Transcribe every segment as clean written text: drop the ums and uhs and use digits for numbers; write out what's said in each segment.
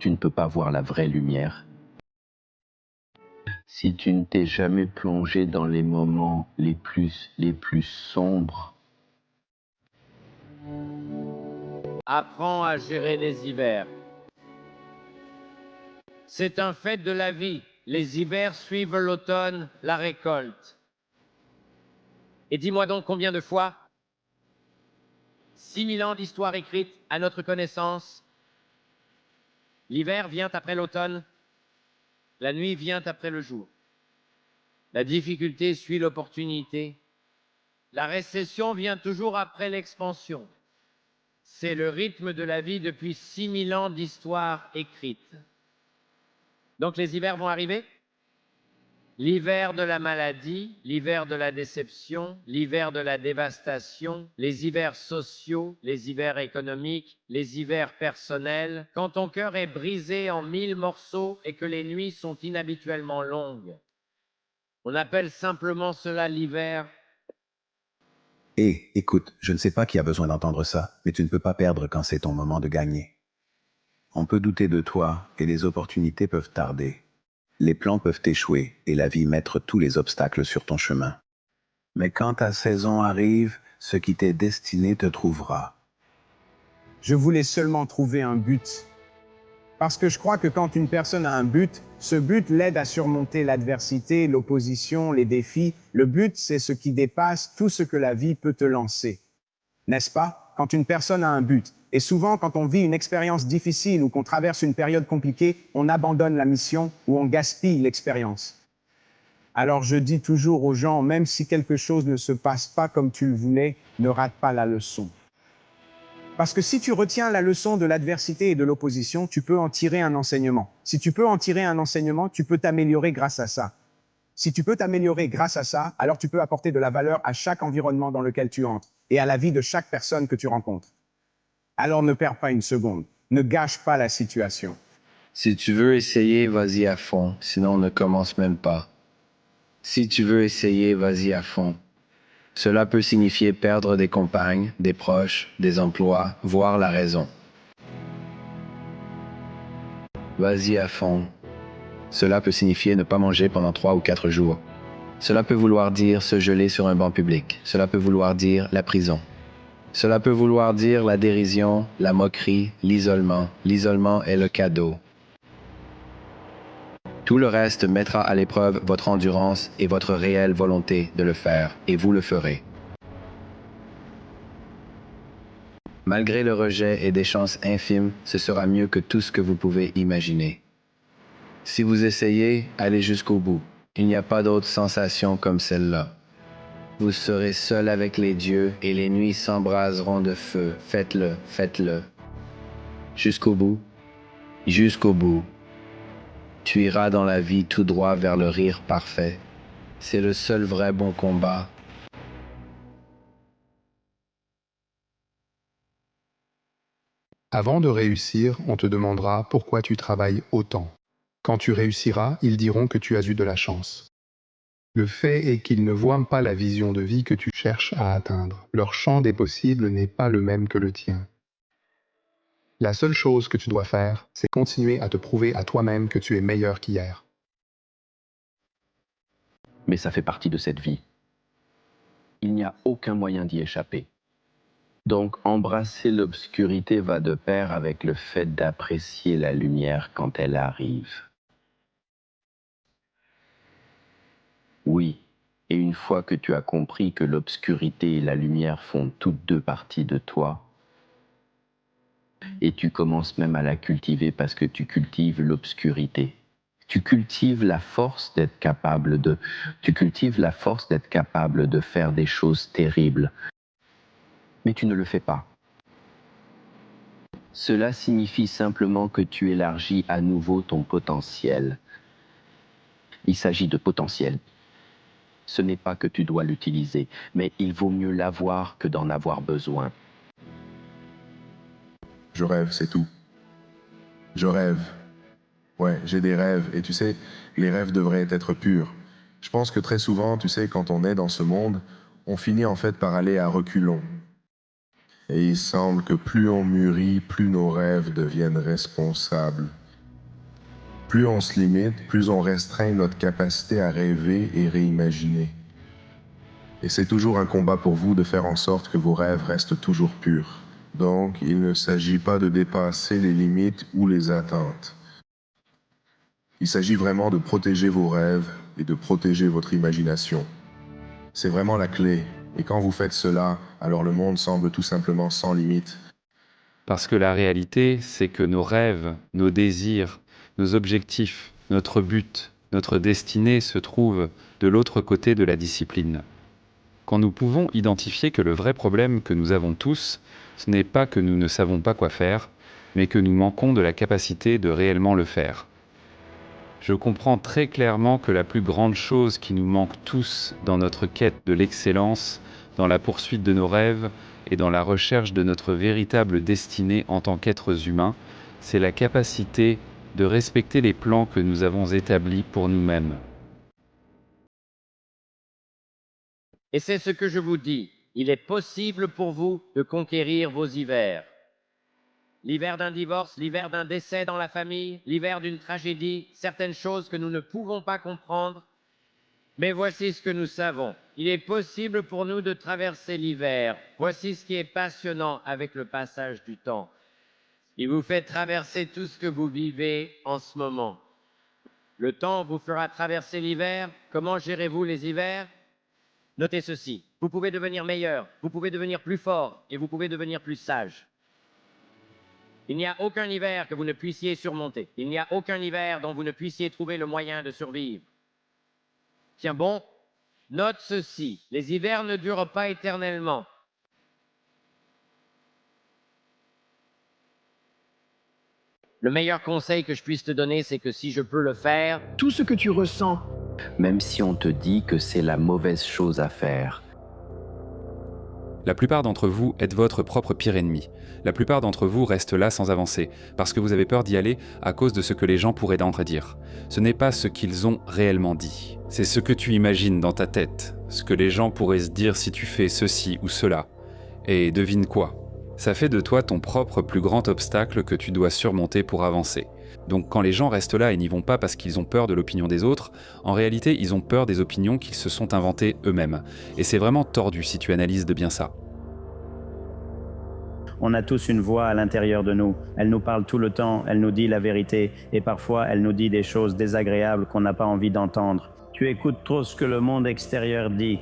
tu ne peux pas voir la vraie lumière. Si tu ne t'es jamais plongé dans les moments les plus sombres, Apprends à gérer les hivers. C'est un fait de la vie. Les hivers suivent l'automne, la récolte. Et dis-moi donc combien de fois 6000 ans d'histoire écrite à notre connaissance. L'hiver vient après l'automne, la nuit vient après le jour. La difficulté suit l'opportunité. La récession vient toujours après l'expansion. C'est le rythme de la vie depuis 6000 ans d'histoire écrite. Donc les hivers vont arriver? L'hiver de la maladie, l'hiver de la déception, l'hiver de la dévastation, les hivers sociaux, les hivers économiques, les hivers personnels, quand ton cœur est brisé en 1000 morceaux et que les nuits sont inhabituellement longues. On appelle simplement cela l'hiver. Écoute, je ne sais pas qui a besoin d'entendre ça, mais tu ne peux pas perdre quand c'est ton moment de gagner. On peut douter de toi et les opportunités peuvent tarder. Les plans peuvent échouer et la vie mettre tous les obstacles sur ton chemin. Mais quand ta saison arrive, ce qui t'est destiné te trouvera. Je voulais seulement trouver un but. Parce que je crois que quand une personne a un but, ce but l'aide à surmonter l'adversité, l'opposition, les défis. Le but, c'est ce qui dépasse tout ce que la vie peut te lancer. N'est-ce pas? Quand une personne a un but, et souvent quand on vit une expérience difficile ou qu'on traverse une période compliquée, on abandonne la mission ou on gaspille l'expérience. Alors je dis toujours aux gens, même si quelque chose ne se passe pas comme tu le voulais, ne rate pas la leçon. Parce que si tu retiens la leçon de l'adversité et de l'opposition, tu peux en tirer un enseignement. Si tu peux en tirer un enseignement, tu peux t'améliorer grâce à ça. Si tu peux t'améliorer grâce à ça, alors tu peux apporter de la valeur à chaque environnement dans lequel tu entres et à la vie de chaque personne que tu rencontres. Alors ne perds pas une seconde. Ne gâche pas la situation. Si tu veux essayer, vas-y à fond, sinon ne commence même pas. Si tu veux essayer, vas-y à fond. Cela peut signifier perdre des compagnes, des proches, des emplois, voire la raison. Vas-y à fond. Cela peut signifier ne pas manger pendant 3 ou 4 jours. Cela peut vouloir dire se geler sur un banc public. Cela peut vouloir dire la prison. Cela peut vouloir dire la dérision, la moquerie, l'isolement. L'isolement est le cadeau. Tout le reste mettra à l'épreuve votre endurance et votre réelle volonté de le faire, et vous le ferez. Malgré le rejet et des chances infimes, ce sera mieux que tout ce que vous pouvez imaginer. Si vous essayez, allez jusqu'au bout. Il n'y a pas d'autre sensation comme celle-là. Vous serez seul avec les dieux et les nuits s'embraseront de feu. Faites-le, faites-le. Jusqu'au bout. Jusqu'au bout. Tu iras dans la vie tout droit vers le rire parfait. C'est le seul vrai bon combat. Avant de réussir, on te demandera pourquoi tu travailles autant. Quand tu réussiras, ils diront que tu as eu de la chance. Le fait est qu'ils ne voient pas la vision de vie que tu cherches à atteindre. Leur champ des possibles n'est pas le même que le tien. La seule chose que tu dois faire, c'est continuer à te prouver à toi-même que tu es meilleur qu'hier. mais ça fait partie de cette vie. Il n'y a aucun moyen d'y échapper. Donc embrasser l'obscurité va de pair avec le fait d'apprécier la lumière quand elle arrive. Oui, et une fois que tu as compris que l'obscurité et la lumière font toutes deux parties de toi, et tu commences même à la cultiver parce que tu cultives l'obscurité. Tu cultives la force d'être capable de... Tu cultives la force d'être capable de faire des choses terribles. Mais tu ne le fais pas. Cela signifie simplement que tu élargis à nouveau ton potentiel. Il s'agit de potentiel. Ce n'est pas que tu dois l'utiliser, mais il vaut mieux l'avoir que d'en avoir besoin. Je rêve, c'est tout. Je rêve. Ouais, j'ai des rêves. Et tu sais, les rêves devraient être purs. Je pense que très souvent, tu sais, quand on est dans ce monde, on finit en fait par aller à reculons. Et il semble que plus on mûrit, plus nos rêves deviennent responsables. Plus on se limite, plus on restreint notre capacité à rêver et réimaginer. Et c'est toujours un combat pour vous de faire en sorte que vos rêves restent toujours purs. Donc, il ne s'agit pas de dépasser les limites ou les attentes. Il s'agit vraiment de protéger vos rêves et de protéger votre imagination. C'est vraiment la clé. Et quand vous faites cela, alors le monde semble tout simplement sans limite. Parce que la réalité, c'est que nos rêves, nos désirs, nos objectifs, notre but, notre destinée se trouvent de l'autre côté de la discipline. Quand nous pouvons identifier que le vrai problème que nous avons tous, ce n'est pas que nous ne savons pas quoi faire, mais que nous manquons de la capacité de réellement le faire. Je comprends très clairement que la plus grande chose qui nous manque tous dans notre quête de l'excellence, dans la poursuite de nos rêves et dans la recherche de notre véritable destinée en tant qu'êtres humains, c'est la capacité de respecter les plans que nous avons établis pour nous-mêmes. Et c'est ce que je vous dis. Il est possible pour vous de conquérir vos hivers. L'hiver d'un divorce, l'hiver d'un décès dans la famille, l'hiver d'une tragédie, certaines choses que nous ne pouvons pas comprendre. Mais voici ce que nous savons. Il est possible pour nous de traverser l'hiver. Voici ce qui est passionnant avec le passage du temps. Il vous fait traverser tout ce que vous vivez en ce moment. Le temps vous fera traverser l'hiver. Comment gérez-vous les hivers ? Notez ceci. Vous pouvez devenir meilleur, vous pouvez devenir plus fort et vous pouvez devenir plus sage. Il n'y a aucun hiver que vous ne puissiez surmonter. Il n'y a aucun hiver dont vous ne puissiez trouver le moyen de survivre. Tiens bon, note ceci. Les hivers ne durent pas éternellement. Le meilleur conseil que je puisse te donner, c'est que si je peux le faire, Tout ce que tu ressens, Même si on te dit que c'est la mauvaise chose à faire, La plupart d'entre vous êtes votre propre pire ennemi. La plupart d'entre vous restent là sans avancer, parce que vous avez peur d'y aller à cause de ce que les gens pourraient d'entre dire. Ce n'est pas ce qu'ils ont réellement dit. C'est ce que tu imagines dans ta tête, ce que les gens pourraient se dire si tu fais ceci ou cela. Et devine quoi ? Ça fait de toi ton propre plus grand obstacle que tu dois surmonter pour avancer. Donc quand les gens restent là et n'y vont pas parce qu'ils ont peur de l'opinion des autres, en réalité ils ont peur des opinions qu'ils se sont inventées eux-mêmes. Et c'est vraiment tordu si tu analyses de bien ça. On a tous une voix à l'intérieur de nous. Elle nous parle tout le temps, elle nous dit la vérité, et parfois elle nous dit des choses désagréables qu'on n'a pas envie d'entendre. Tu écoutes trop ce que le monde extérieur dit.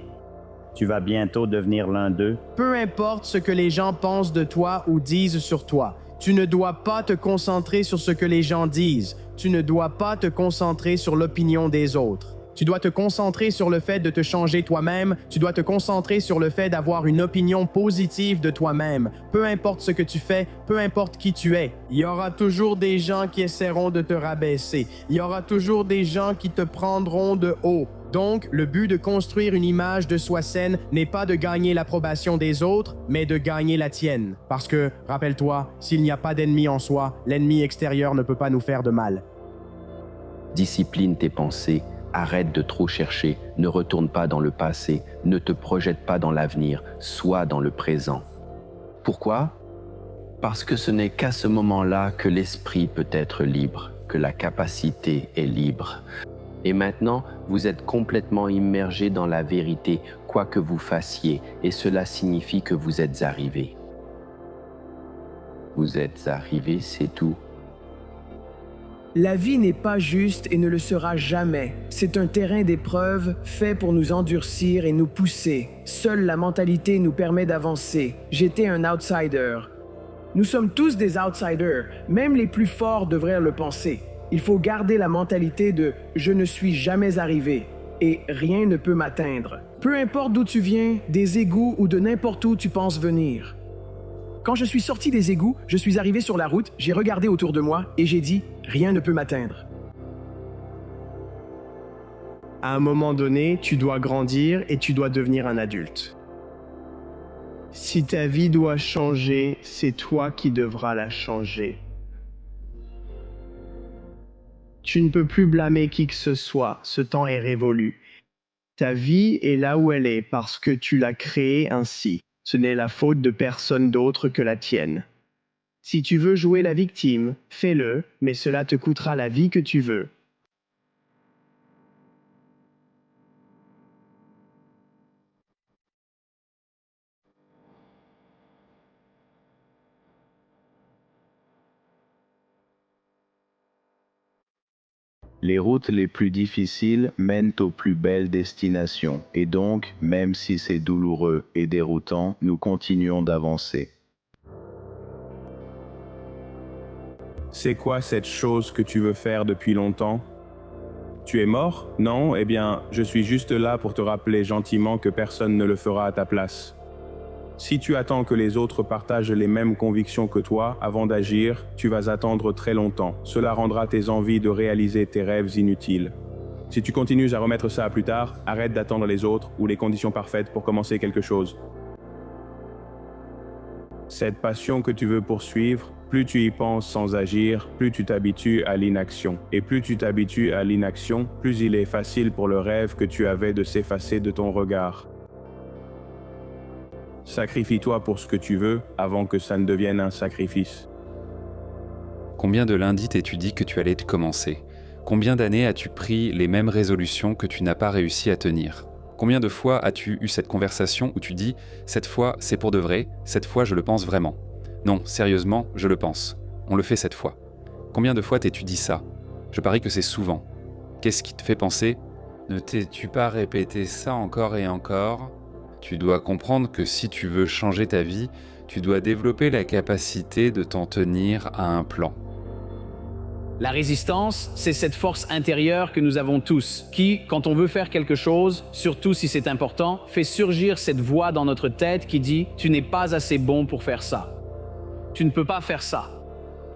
Tu vas bientôt devenir l'un d'eux. peu importe ce que les gens pensent de toi ou disent sur toi, tu ne dois pas te concentrer sur ce que les gens disent. Tu ne dois pas te concentrer sur l'opinion des autres. Tu dois te concentrer sur le fait de te changer toi-même. Tu dois te concentrer sur le fait d'avoir une opinion positive de toi-même. Peu importe ce que tu fais, peu importe qui tu es. Il y aura toujours des gens qui essaieront de te rabaisser. Il y aura toujours des gens qui te prendront de haut. Donc, le but de construire une image de soi saine n'est pas de gagner l'approbation des autres, mais de gagner la tienne. Parce que, rappelle-toi, s'il n'y a pas d'ennemi en soi, l'ennemi extérieur ne peut pas nous faire de mal. discipline tes pensées, arrête de trop chercher, ne retourne pas dans le passé, ne te projette pas dans l'avenir, sois dans le présent. Pourquoi ? Parce que ce n'est qu'à ce moment-là que l'esprit peut être libre, que la capacité est libre. Et maintenant, vous êtes complètement immergé dans la vérité, quoi que vous fassiez, et cela signifie que vous êtes arrivé. Vous êtes arrivé, c'est tout. La vie n'est pas juste et ne le sera jamais. C'est un terrain d'épreuve fait pour nous endurcir et nous pousser. Seule la mentalité nous permet d'avancer. J'étais un outsider. Nous sommes tous des outsiders. Même les plus forts devraient le penser. Il faut garder la mentalité de « je ne suis jamais arrivé » et « rien ne peut m'atteindre ». Peu importe d'où tu viens, des égouts ou de n'importe où tu penses venir. Quand je suis sorti des égouts, je suis arrivé sur la route, j'ai regardé autour de moi et j'ai dit « rien ne peut m'atteindre ». À un moment donné, tu dois grandir et tu dois devenir un adulte. Si ta vie doit changer, c'est toi qui devras la changer. Tu ne peux plus blâmer qui que ce soit, ce temps est révolu. Ta vie est là où elle est parce que tu l'as créée ainsi. Ce n'est la faute de personne d'autre que la tienne. Si tu veux jouer la victime, fais-le, mais cela te coûtera la vie que tu veux. Les routes les plus difficiles mènent aux plus belles destinations, et donc, même si c'est douloureux et déroutant, nous continuons d'avancer. C'est quoi cette chose que tu veux faire depuis longtemps? Tu es mort? Non? Eh bien, je suis juste là pour te rappeler gentiment que personne ne le fera à ta place. Si tu attends que les autres partagent les mêmes convictions que toi avant d'agir, tu vas attendre très longtemps. Cela rendra tes envies de réaliser tes rêves inutiles. Si tu continues à remettre ça à plus tard, arrête d'attendre les autres ou les conditions parfaites pour commencer quelque chose. Cette passion que tu veux poursuivre, plus tu y penses sans agir, plus tu t'habitues à l'inaction. Et plus tu t'habitues à l'inaction, plus il est facile pour le rêve que tu avais de s'effacer de ton regard. Sacrifie-toi pour ce que tu veux avant que ça ne devienne un sacrifice. Combien de lundis t'es-tu dit que tu allais te commencer? Combien d'années as-tu pris les mêmes résolutions que tu n'as pas réussi à tenir? Combien de fois as-tu eu cette conversation où tu dis « cette fois, c'est pour de vrai, cette fois, je le pense vraiment. Non, sérieusement, je le pense. On le fait cette fois. » Combien de fois t'es-tu dit ça? Je parie que c'est souvent. Qu'est-ce qui te fait penser « ne t'es-tu pas répété ça encore et encore ?» Tu dois comprendre que si tu veux changer ta vie, tu dois développer la capacité de t'en tenir à un plan. La résistance, c'est cette force intérieure que nous avons tous, qui, quand on veut faire quelque chose, surtout si c'est important, fait surgir cette voix dans notre tête qui dit « tu n'es pas assez bon pour faire ça. Tu ne peux pas faire ça. »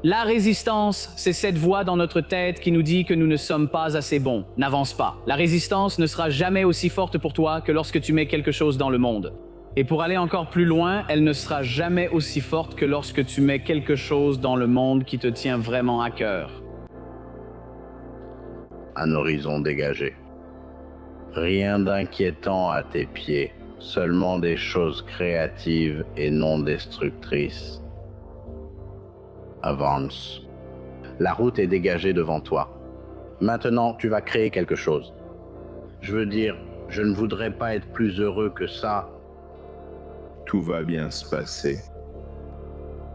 La résistance, c'est cette voix dans notre tête qui nous dit que nous ne sommes pas assez bons. N'avance pas. La résistance ne sera jamais aussi forte pour toi que lorsque tu mets quelque chose dans le monde. Et pour aller encore plus loin, elle ne sera jamais aussi forte que lorsque tu mets quelque chose dans le monde qui te tient vraiment à cœur. Un horizon dégagé. Rien d'inquiétant à tes pieds, seulement des choses créatives et non destructrices. Avance. La route est dégagée devant toi. Maintenant, tu vas créer quelque chose. Je veux dire, je ne voudrais pas être plus heureux que ça. Tout va bien se passer.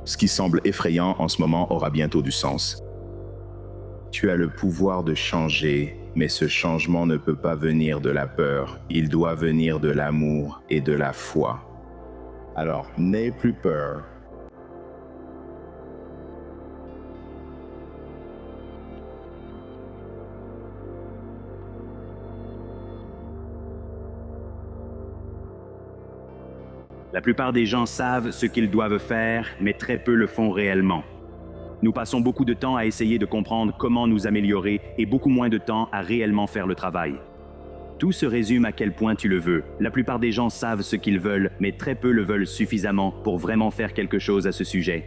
Ce qui semble effrayant en ce moment aura bientôt du sens. Tu as le pouvoir de changer, mais ce changement ne peut pas venir de la peur. Il doit venir de l'amour et de la foi. Alors, n'aie plus peur. La plupart des gens savent ce qu'ils doivent faire, mais très peu le font réellement. Nous passons beaucoup de temps à essayer de comprendre comment nous améliorer et beaucoup moins de temps à réellement faire le travail. Tout se résume à quel point tu le veux. La plupart des gens savent ce qu'ils veulent, mais très peu le veulent suffisamment pour vraiment faire quelque chose à ce sujet.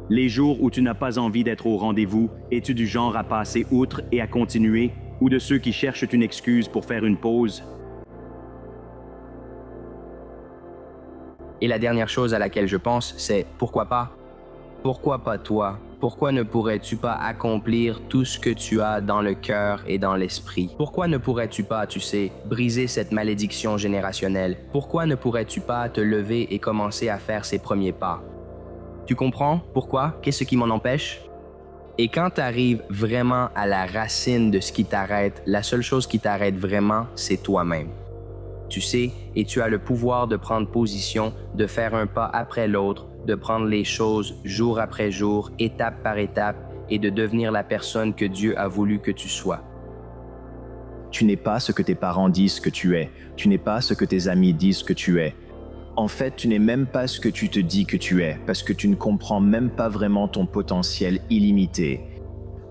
Les jours où tu n'as pas envie d'être au rendez-vous, es-tu du genre à passer outre et à continuer, ou de ceux qui cherchent une excuse pour faire une pause? Et la dernière chose à laquelle je pense, c'est pourquoi pas? Pourquoi pas toi? Pourquoi ne pourrais-tu pas accomplir tout ce que tu as dans le cœur et dans l'esprit? Pourquoi ne pourrais-tu pas, tu sais, briser cette malédiction générationnelle? Pourquoi ne pourrais-tu pas te lever et commencer à faire ces premiers pas? Tu comprends? Pourquoi? Qu'est-ce qui m'en empêche? Et quand tu arrives vraiment à la racine de ce qui t'arrête, la seule chose qui t'arrête vraiment, c'est toi-même. Tu sais, et tu as le pouvoir de prendre position, de faire un pas après l'autre, de prendre les choses jour après jour, étape par étape, et de devenir la personne que Dieu a voulu que tu sois. Tu n'es pas ce que tes parents disent que tu es. Tu n'es pas ce que tes amis disent que tu es. En fait, tu n'es même pas ce que tu te dis que tu es, parce que tu ne comprends même pas vraiment ton potentiel illimité.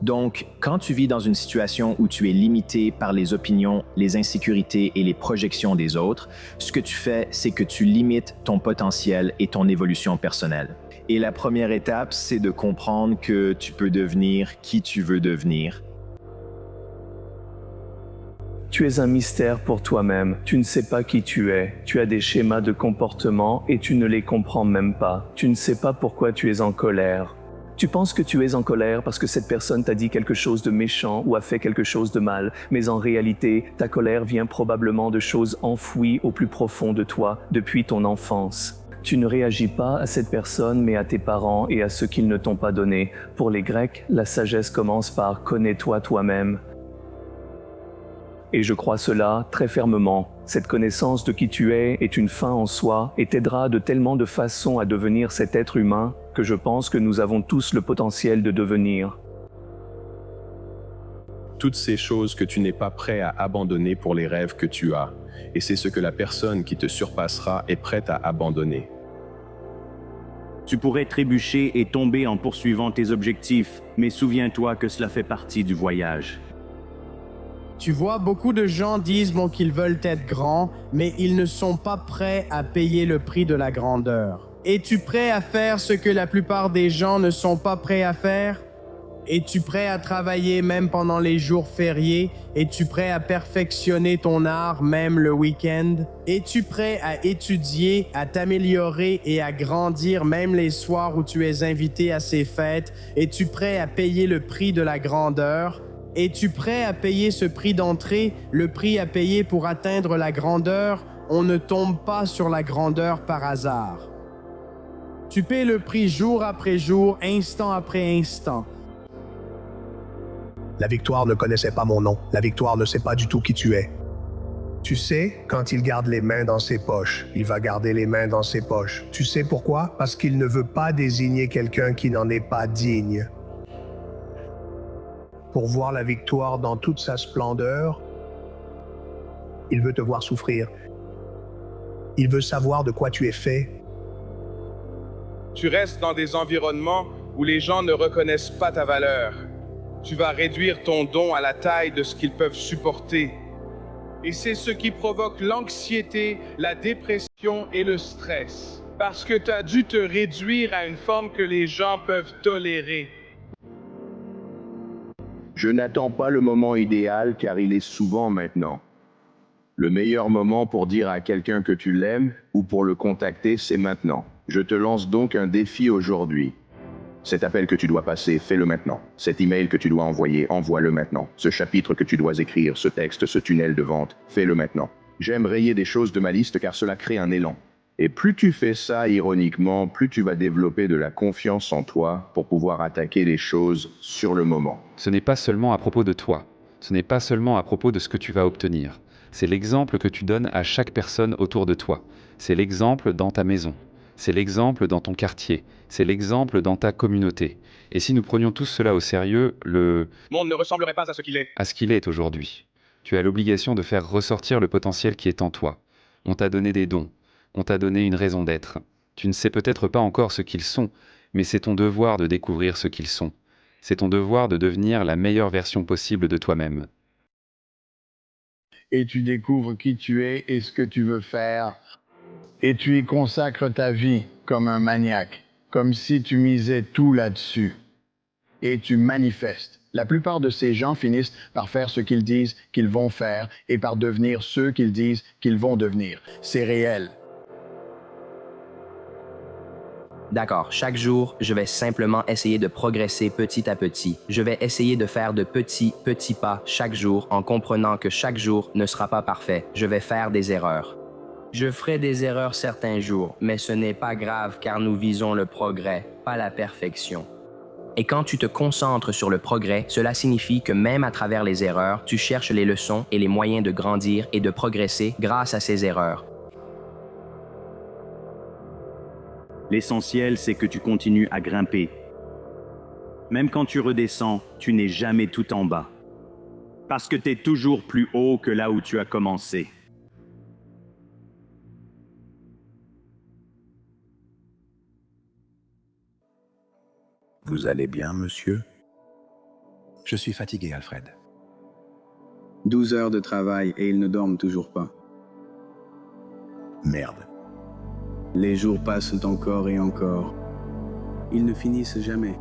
Donc, quand tu vis dans une situation où tu es limité par les opinions, les insécurités et les projections des autres, ce que tu fais, c'est que tu limites ton potentiel et ton évolution personnelle. Et la première étape, c'est de comprendre que tu peux devenir qui tu veux devenir. Tu es un mystère pour toi-même. Tu ne sais pas qui tu es. Tu as des schémas de comportement et tu ne les comprends même pas. Tu ne sais pas pourquoi tu es en colère. Tu penses que tu es en colère parce que cette personne t'a dit quelque chose de méchant ou a fait quelque chose de mal, mais en réalité, ta colère vient probablement de choses enfouies au plus profond de toi depuis ton enfance. Tu ne réagis pas à cette personne, mais à tes parents et à ce qu'ils ne t'ont pas donné. Pour les Grecs, la sagesse commence par « connais-toi toi-même ». Et je crois cela très fermement. Cette connaissance de qui tu es est une fin en soi et t'aidera de tellement de façons à devenir cet être humain que je pense que nous avons tous le potentiel de devenir. Toutes ces choses que tu n'es pas prêt à abandonner pour les rêves que tu as. Et c'est ce que la personne qui te surpassera est prête à abandonner. Tu pourrais trébucher et tomber en poursuivant tes objectifs, mais souviens-toi que cela fait partie du voyage. Tu vois, beaucoup de gens disent qu'ils veulent être grands, mais ils ne sont pas prêts à payer le prix de la grandeur. Es-tu prêt à faire ce que la plupart des gens ne sont pas prêts à faire? Es-tu prêt à travailler même pendant les jours fériés? Es-tu prêt à perfectionner ton art même le week-end? Es-tu prêt à étudier, à t'améliorer et à grandir même les soirs où tu es invité à ces fêtes? Es-tu prêt à payer le prix de la grandeur? Es-tu prêt à payer ce prix d'entrée, le prix à payer pour atteindre la grandeur? On ne tombe pas sur la grandeur par hasard. Tu paies le prix jour après jour, instant après instant. La victoire ne connaissait pas mon nom. La victoire ne sait pas du tout qui tu es. Tu sais, quand il garde les mains dans ses poches, il va garder les mains dans ses poches. Tu sais pourquoi? Parce qu'il ne veut pas désigner quelqu'un qui n'en est pas digne. Pour voir la victoire dans toute sa splendeur, il veut te voir souffrir. Il veut savoir de quoi tu es fait. Tu restes dans des environnements où les gens ne reconnaissent pas ta valeur. Tu vas réduire ton don à la taille de ce qu'ils peuvent supporter. Et c'est ce qui provoque l'anxiété, la dépression et le stress. Parce que tu as dû te réduire à une forme que les gens peuvent tolérer. Je n'attends pas le moment idéal car il est souvent maintenant. Le meilleur moment pour dire à quelqu'un que tu l'aimes ou pour le contacter, c'est maintenant. Je te lance donc un défi aujourd'hui. Cet appel que tu dois passer, fais-le maintenant. Cet email que tu dois envoyer, envoie-le maintenant. Ce chapitre que tu dois écrire, ce texte, ce tunnel de vente, fais-le maintenant. J'aime rayer des choses de ma liste car cela crée un élan. Et plus tu fais ça, ironiquement, plus tu vas développer de la confiance en toi pour pouvoir attaquer les choses sur le moment. Ce n'est pas seulement à propos de toi. Ce n'est pas seulement à propos de ce que tu vas obtenir. C'est l'exemple que tu donnes à chaque personne autour de toi. C'est l'exemple dans ta maison. C'est l'exemple dans ton quartier. C'est l'exemple dans ta communauté. Et si nous prenions tous cela au sérieux, le monde ne ressemblerait pas à ce qu'il est. À ce qu'il est aujourd'hui. Tu as l'obligation de faire ressortir le potentiel qui est en toi. On t'a donné des dons. On t'a donné une raison d'être. Tu ne sais peut-être pas encore ce qu'ils sont, mais c'est ton devoir de découvrir ce qu'ils sont. C'est ton devoir de devenir la meilleure version possible de toi-même. Et tu découvres qui tu es et ce que tu veux faire. Et tu y consacres ta vie comme un maniaque, comme si tu misais tout là-dessus. Et tu manifestes. La plupart de ces gens finissent par faire ce qu'ils disent qu'ils vont faire et par devenir ceux qu'ils disent qu'ils vont devenir. C'est réel. D'accord, chaque jour, je vais simplement essayer de progresser petit à petit. Je vais essayer de faire de petits pas chaque jour en comprenant que chaque jour ne sera pas parfait. Je vais faire des erreurs. Je ferai des erreurs certains jours, mais ce n'est pas grave car nous visons le progrès, pas la perfection. Et quand tu te concentres sur le progrès, cela signifie que même à travers les erreurs, tu cherches les leçons et les moyens de grandir et de progresser grâce à ces erreurs. L'essentiel, c'est que tu continues à grimper. Même quand tu redescends, tu n'es jamais tout en bas. Parce que tu es toujours plus haut que là où tu as commencé. Vous allez bien, monsieur? Je suis fatigué, Alfred. 12 heures de travail et ils ne dorment toujours pas. Merde. Les jours passent encore et encore. Ils ne finissent jamais.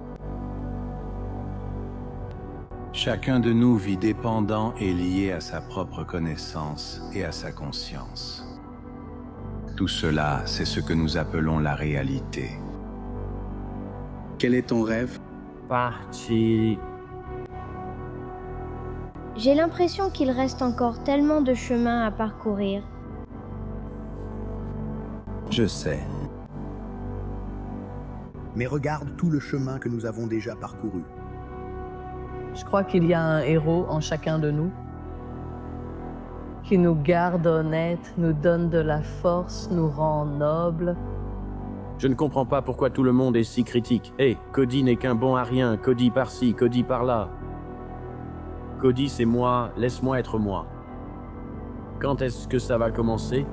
Chacun de nous vit dépendant et lié à sa propre connaissance et à sa conscience. Tout cela, c'est ce que nous appelons la réalité. Quel est ton rêve? partie. J'ai l'impression qu'il reste encore tellement de chemin à parcourir. Je sais. Mais regarde tout le chemin que nous avons déjà parcouru. Je crois qu'il y a un héros en chacun de nous qui nous garde honnêtes, nous donne de la force, nous rend nobles. Je ne comprends pas pourquoi tout le monde est si critique. Hé, Cody n'est qu'un bon à rien, Cody par-ci, Cody par-là. Cody, c'est moi, laisse-moi être moi. Quand est-ce que ça va commencer?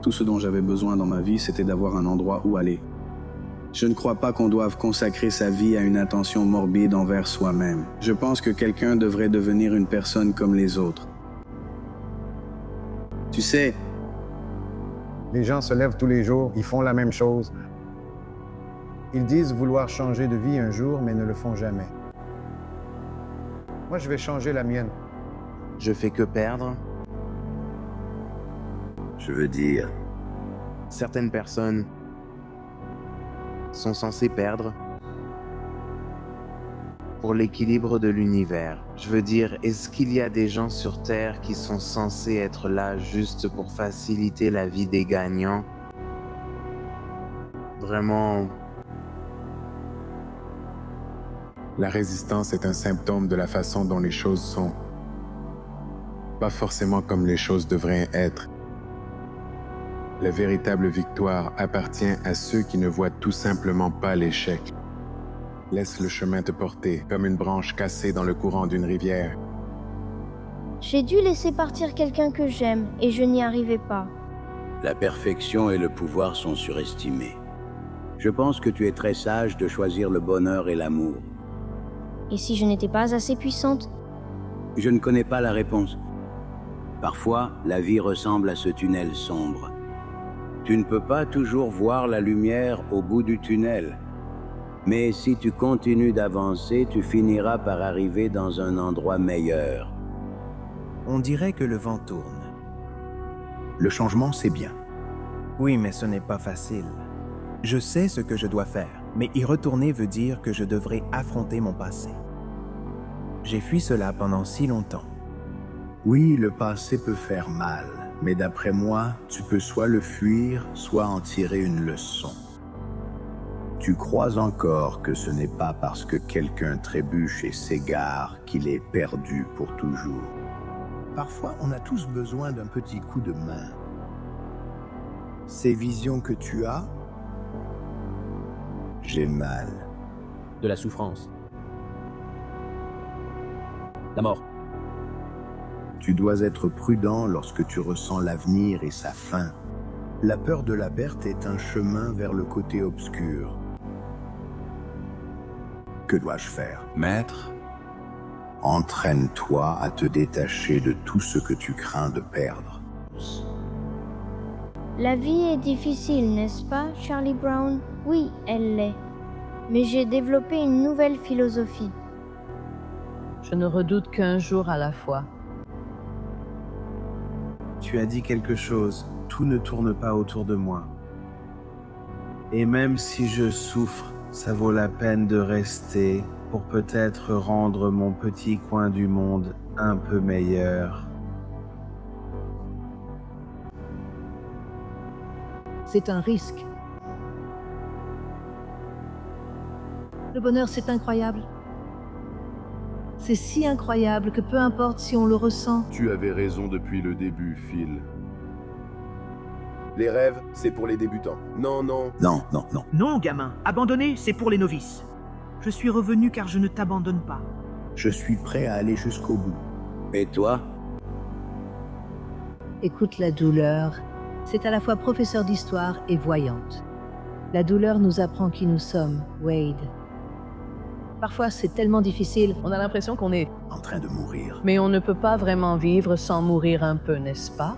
Tout ce dont j'avais besoin dans ma vie, c'était d'avoir un endroit où aller. Je ne crois pas qu'on doive consacrer sa vie à une intention morbide envers soi-même. Je pense que quelqu'un devrait devenir une personne comme les autres. Tu sais, les gens se lèvent tous les jours, ils font la même chose. Ils disent vouloir changer de vie un jour, mais ne le font jamais. Moi, je vais changer la mienne. Je fais que perdre. Je veux dire, certaines personnes sont censées perdre pour l'équilibre de l'univers. Je veux dire, est-ce qu'il y a des gens sur Terre qui sont censés être là juste pour faciliter la vie des gagnants? Vraiment. La résistance est un symptôme de la façon dont les choses sont. Pas forcément comme les choses devraient être. La véritable victoire appartient à ceux qui ne voient tout simplement pas l'échec. Laisse le chemin te porter, comme une branche cassée dans le courant d'une rivière. J'ai dû laisser partir quelqu'un que j'aime et je n'y arrivais pas. La perfection et le pouvoir sont surestimés. Je pense que tu es très sage de choisir le bonheur et l'amour. Et si je n'étais pas assez puissante? Je ne connais pas la réponse. Parfois, la vie ressemble à ce tunnel sombre. Tu ne peux pas toujours voir la lumière au bout du tunnel. Mais si tu continues d'avancer, tu finiras par arriver dans un endroit meilleur. On dirait que le vent tourne. Le changement, c'est bien. Oui, mais ce n'est pas facile. Je sais ce que je dois faire, mais y retourner veut dire que je devrais affronter mon passé. J'ai fui cela pendant si longtemps. Oui, le passé peut faire mal, mais d'après moi, tu peux soit le fuir, soit en tirer une leçon. Tu crois encore que ce n'est pas parce que quelqu'un trébuche et s'égare qu'il est perdu pour toujours. Parfois, on a tous besoin d'un petit coup de main. Ces visions que tu as, j'ai mal. De la souffrance. La mort. Tu dois être prudent lorsque tu ressens l'avenir et sa fin. La peur de la perte est un chemin vers le côté obscur. Que dois-je faire, Maître, entraîne-toi à te détacher de tout ce que tu crains de perdre. La vie est difficile, n'est-ce pas, Charlie Brown? Oui, elle l'est. Mais j'ai développé une nouvelle philosophie. Je ne redoute qu'un jour à la fois. tu as dit quelque chose, tout ne tourne pas autour de moi. Et même si je souffre, ça vaut la peine de rester pour peut-être rendre mon petit coin du monde un peu meilleur. C'est un risque. Le bonheur, c'est incroyable. C'est si incroyable que peu importe si on le ressent. Tu avais raison depuis le début, Phil. Les rêves, c'est pour les débutants. Non, non. Non, non, non. Non, gamin. Abandonner, c'est pour les novices. Je suis revenu car je ne t'abandonne pas. Je suis prêt à aller jusqu'au bout. Et toi? Écoute la douleur. C'est à la fois professeur d'histoire et voyante. La douleur nous apprend qui nous sommes, Wade. Parfois, c'est tellement difficile. On a l'impression qu'on est en train de mourir. Mais on ne peut pas vraiment vivre sans mourir un peu, n'est-ce pas?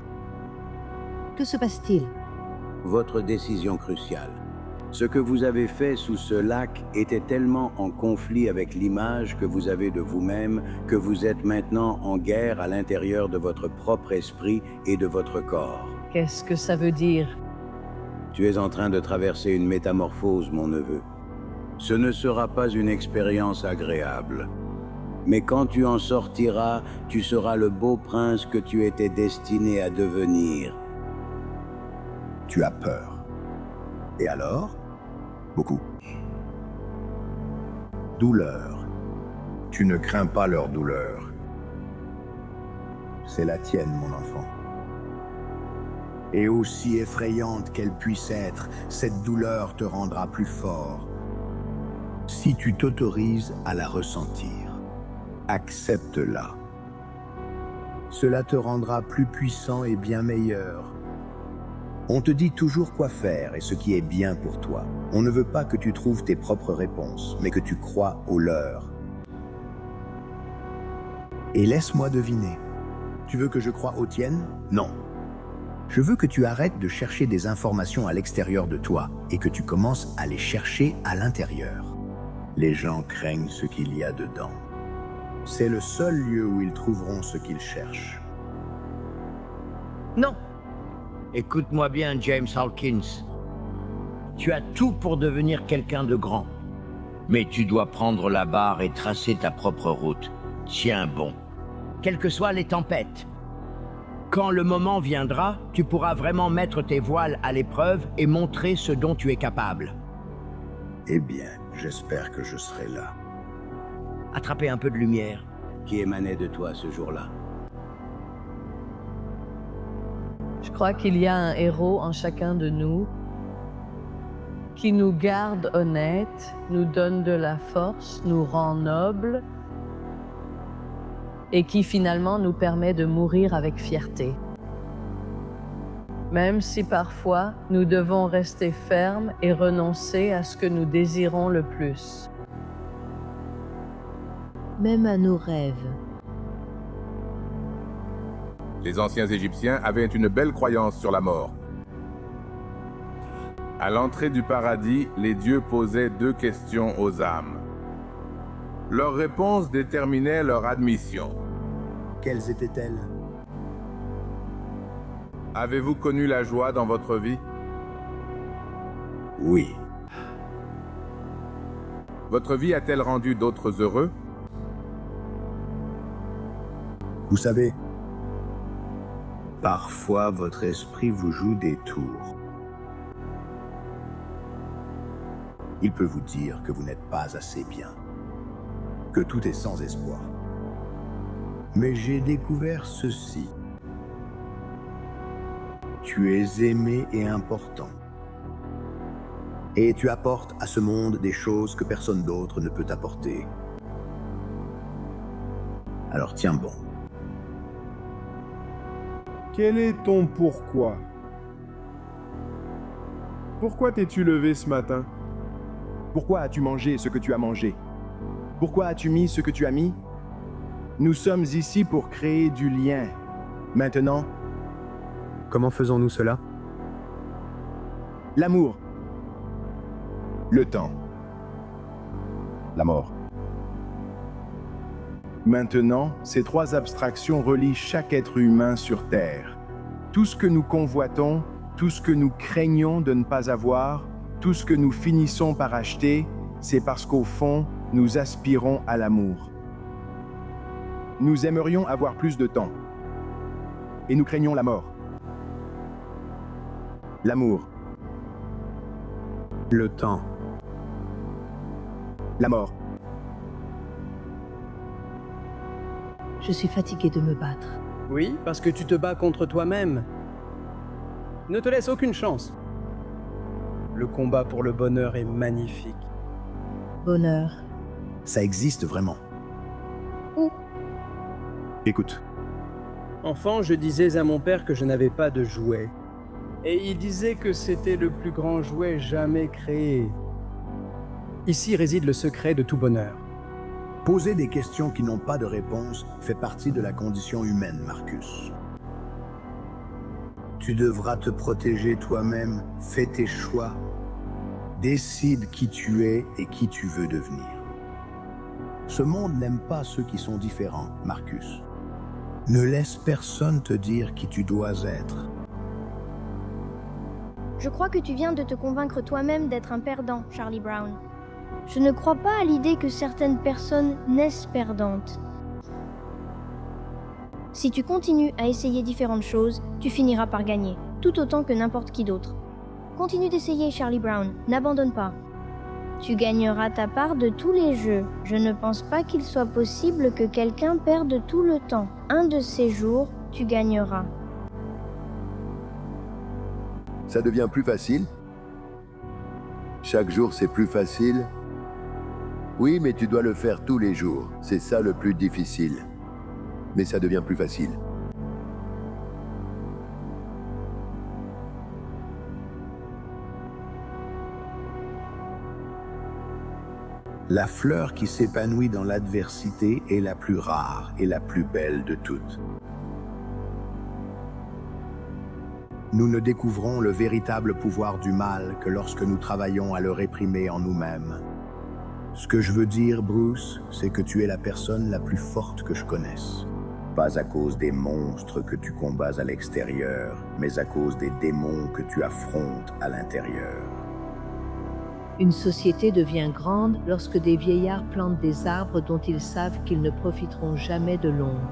Que se passe-t-il? Votre décision cruciale. Ce que vous avez fait sous ce lac était tellement en conflit avec l'image que vous avez de vous-même que vous êtes maintenant en guerre à l'intérieur de votre propre esprit et de votre corps. Qu'est-ce que ça veut dire? Tu es en train de traverser une métamorphose, mon neveu. Ce ne sera pas une expérience agréable. Mais quand tu en sortiras, tu seras le beau prince que tu étais destiné à devenir. Tu as peur. Et alors? Beaucoup. Douleur. Tu ne crains pas leur douleur. C'est la tienne, mon enfant. Et aussi effrayante qu'elle puisse être, cette douleur te rendra plus fort. Si tu t'autorises à la ressentir, accepte-la. Cela te rendra plus puissant et bien meilleur. On te dit toujours quoi faire et ce qui est bien pour toi. On ne veut pas que tu trouves tes propres réponses, mais que tu crois aux leurs. Et laisse-moi deviner. Tu veux que je croie aux tiennes? Non. Je veux que tu arrêtes de chercher des informations à l'extérieur de toi et que tu commences à les chercher à l'intérieur. Les gens craignent ce qu'il y a dedans. C'est le seul lieu où ils trouveront ce qu'ils cherchent. Non. Écoute-moi bien, James Hawkins. Tu as tout pour devenir quelqu'un de grand. Mais tu dois prendre la barre et tracer ta propre route. Tiens bon. Quelles que soient les tempêtes. Quand le moment viendra, tu pourras vraiment mettre tes voiles à l'épreuve et montrer ce dont tu es capable. Eh bien, j'espère que je serai là. Attraper un peu de lumière. Qui émanait de toi ce jour-là? Je crois qu'il y a un héros en chacun de nous qui nous garde honnêtes, nous donne de la force, nous rend nobles et qui finalement nous permet de mourir avec fierté. Même si parfois nous devons rester fermes et renoncer à ce que nous désirons le plus. Même à nos rêves. Les anciens Égyptiens avaient une belle croyance sur la mort. À l'entrée du paradis, les dieux posaient 2 questions aux âmes. Leurs réponses déterminaient leur admission. Quelles étaient-elles? Avez-vous connu la joie dans votre vie? Oui. Votre vie a-t-elle rendu d'autres heureux? Vous savez, parfois votre esprit vous joue des tours. Il peut vous dire que vous n'êtes pas assez bien, que tout est sans espoir. Mais j'ai découvert ceci. Tu es aimé et important. Et tu apportes à ce monde des choses que personne d'autre ne peut apporter. Alors tiens bon. Quel est ton pourquoi? Pourquoi t'es-tu levé ce matin? Pourquoi as-tu mangé ce que tu as mangé? Pourquoi as-tu mis ce que tu as mis? Nous sommes ici pour créer du lien. Maintenant, comment faisons-nous cela? L'amour. Le temps. La mort. Maintenant, ces 3 abstractions relient chaque être humain sur Terre. Tout ce que nous convoitons, tout ce que nous craignons de ne pas avoir, tout ce que nous finissons par acheter, c'est parce qu'au fond, nous aspirons à l'amour. Nous aimerions avoir plus de temps. Et nous craignons la mort. L'amour. Le temps. La mort. Je suis fatiguée de me battre. Oui, parce que tu te bats contre toi-même. Ne te laisse aucune chance. Le combat pour le bonheur est magnifique. Bonheur. Ça existe vraiment. Où? Écoute. Enfant, je disais à mon père que je n'avais pas de jouet. Et il disait que c'était le plus grand jouet jamais créé. Ici réside le secret de tout bonheur. Poser des questions qui n'ont pas de réponse fait partie de la condition humaine, Marcus. Tu devras te protéger toi-même, fais tes choix, décide qui tu es et qui tu veux devenir. Ce monde n'aime pas ceux qui sont différents, Marcus. Ne laisse personne te dire qui tu dois être. Je crois que tu viens de te convaincre toi-même d'être un perdant, Charlie Brown. Je ne crois pas à l'idée que certaines personnes naissent perdantes. Si tu continues à essayer différentes choses, tu finiras par gagner, tout autant que n'importe qui d'autre. Continue d'essayer, Charlie Brown, n'abandonne pas. Tu gagneras ta part de tous les jeux. Je ne pense pas qu'il soit possible que quelqu'un perde tout le temps. Un de ces jours, tu gagneras. Ça devient plus facile? Chaque jour, c'est plus facile? Oui, mais tu dois le faire tous les jours. C'est ça le plus difficile. Mais ça devient plus facile. La fleur qui s'épanouit dans l'adversité est la plus rare et la plus belle de toutes. Nous ne découvrons le véritable pouvoir du mal que lorsque nous travaillons à le réprimer en nous-mêmes. Ce que je veux dire, Bruce, c'est que tu es la personne la plus forte que je connaisse. Pas à cause des monstres que tu combats à l'extérieur, mais à cause des démons que tu affrontes à l'intérieur. Une société devient grande lorsque des vieillards plantent des arbres dont ils savent qu'ils ne profiteront jamais de l'ombre.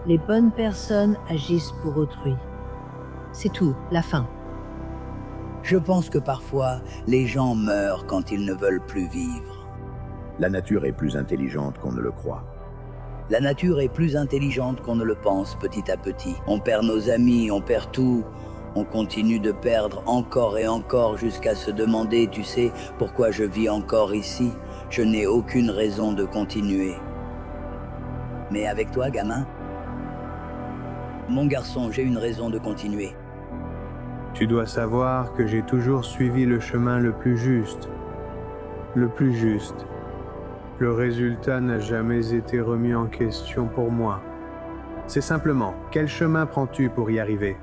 Les bonnes personnes agissent pour autrui. C'est tout, la fin. Je pense que parfois, les gens meurent quand ils ne veulent plus vivre. La nature est plus intelligente qu'on ne le croit. La nature est plus intelligente qu'on ne le pense petit à petit. On perd nos amis, on perd tout. On continue de perdre encore et encore jusqu'à se demander, tu sais, pourquoi je vis encore ici? Je n'ai aucune raison de continuer. Mais avec toi, gamin, mon garçon, j'ai une raison de continuer. Tu dois savoir que j'ai toujours suivi le chemin le plus juste. Le plus juste. Le résultat n'a jamais été remis en question pour moi. C'est simplement, quel chemin prends-tu pour y arriver?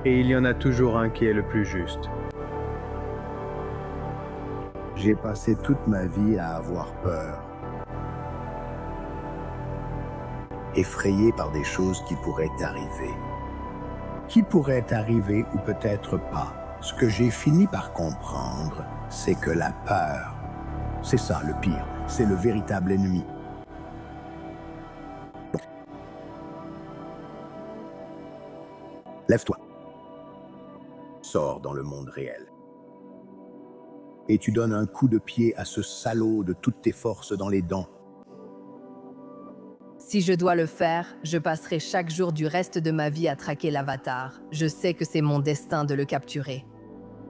Et il y en a toujours un qui est le plus juste. J'ai passé toute ma vie à avoir peur. Effrayé par des choses qui pourraient arriver. Qui pourraient arriver ou peut-être pas. Ce que j'ai fini par comprendre, c'est que la peur, c'est ça le pire, c'est le véritable ennemi. Lève-toi. Sors dans le monde réel. Et tu donnes un coup de pied à ce salaud de toutes tes forces dans les dents. Si je dois le faire, je passerai chaque jour du reste de ma vie à traquer l'Avatar. Je sais que c'est mon destin de le capturer.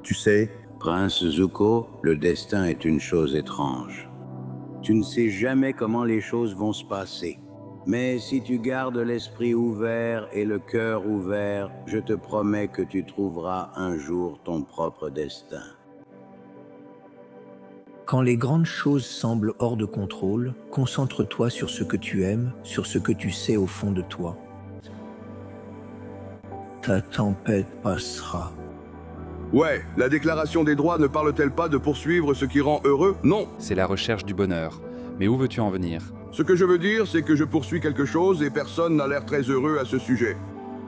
Tu sais, Prince Zuko, le destin est une chose étrange. Tu ne sais jamais comment les choses vont se passer. Mais si tu gardes l'esprit ouvert et le cœur ouvert, je te promets que tu trouveras un jour ton propre destin. Quand les grandes choses semblent hors de contrôle, concentre-toi sur ce que tu aimes, sur ce que tu sais au fond de toi. Ta tempête passera. Ouais, la déclaration des droits ne parle-t-elle pas de poursuivre ce qui rend heureux? Non. C'est la recherche du bonheur. Mais où veux-tu en venir? Ce que je veux dire, c'est que je poursuis quelque chose et personne n'a l'air très heureux à ce sujet.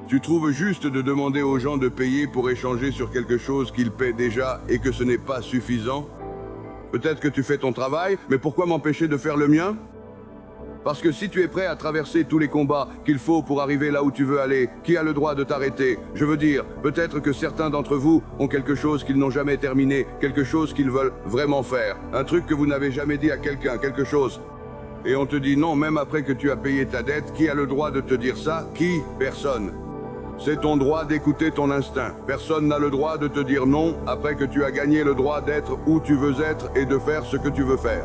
Tu trouves juste de demander aux gens de payer pour échanger sur quelque chose qu'ils paient déjà et que ce n'est pas suffisant? Peut-être que tu fais ton travail, mais pourquoi m'empêcher de faire le mien? Parce que si tu es prêt à traverser tous les combats qu'il faut pour arriver là où tu veux aller, qui a le droit de t'arrêter? Je veux dire, peut-être que certains d'entre vous ont quelque chose qu'ils n'ont jamais terminé, quelque chose qu'ils veulent vraiment faire, un truc que vous n'avez jamais dit à quelqu'un, quelque chose. Et on te dit non, même après que tu as payé ta dette, qui a le droit de te dire ça? Qui? Personne. C'est ton droit d'écouter ton instinct. Personne n'a le droit de te dire non après que tu as gagné le droit d'être où tu veux être et de faire ce que tu veux faire.